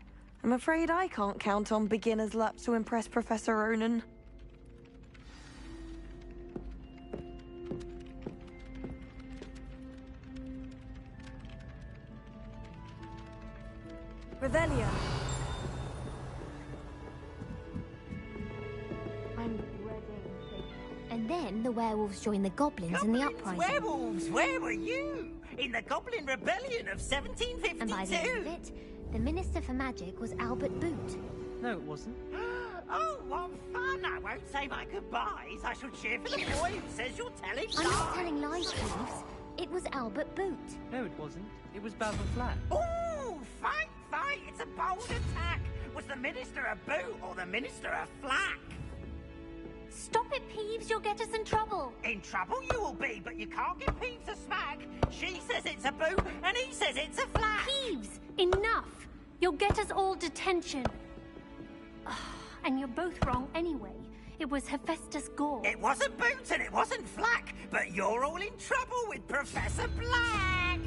S22: I'm afraid I can't count on beginner's luck to impress Professor Ronan. Revelia.
S16: I'm ready. And then the werewolves joined the goblins in the uprising.
S23: Werewolves, where were you? In the Goblin Rebellion of 1752?
S16: And by the end of it, the Minister for Magic was Albert Boot.
S19: No, it wasn't.
S23: Oh, what fun! I won't say my goodbyes. I shall cheer for the boy who says you're telling lies.
S16: I'm not telling lies, Peeves. It was Albert Boot.
S19: No, it wasn't. It was Basil Flat.
S23: Oh, fight! It's a bold attack. was the Minister of Boot or the Minister of Flack.
S16: Stop it, Peeves. You'll get us in trouble.
S23: In trouble you will be, but you can't give Peeves a smack. She says it's a boot, and he says it's a flack.
S16: Peeves, enough. You'll get us all detention. And you're both wrong anyway. It was Hephaestus Gore.
S23: It wasn't Boots and it wasn't Flack, but you're all in trouble with Professor Black.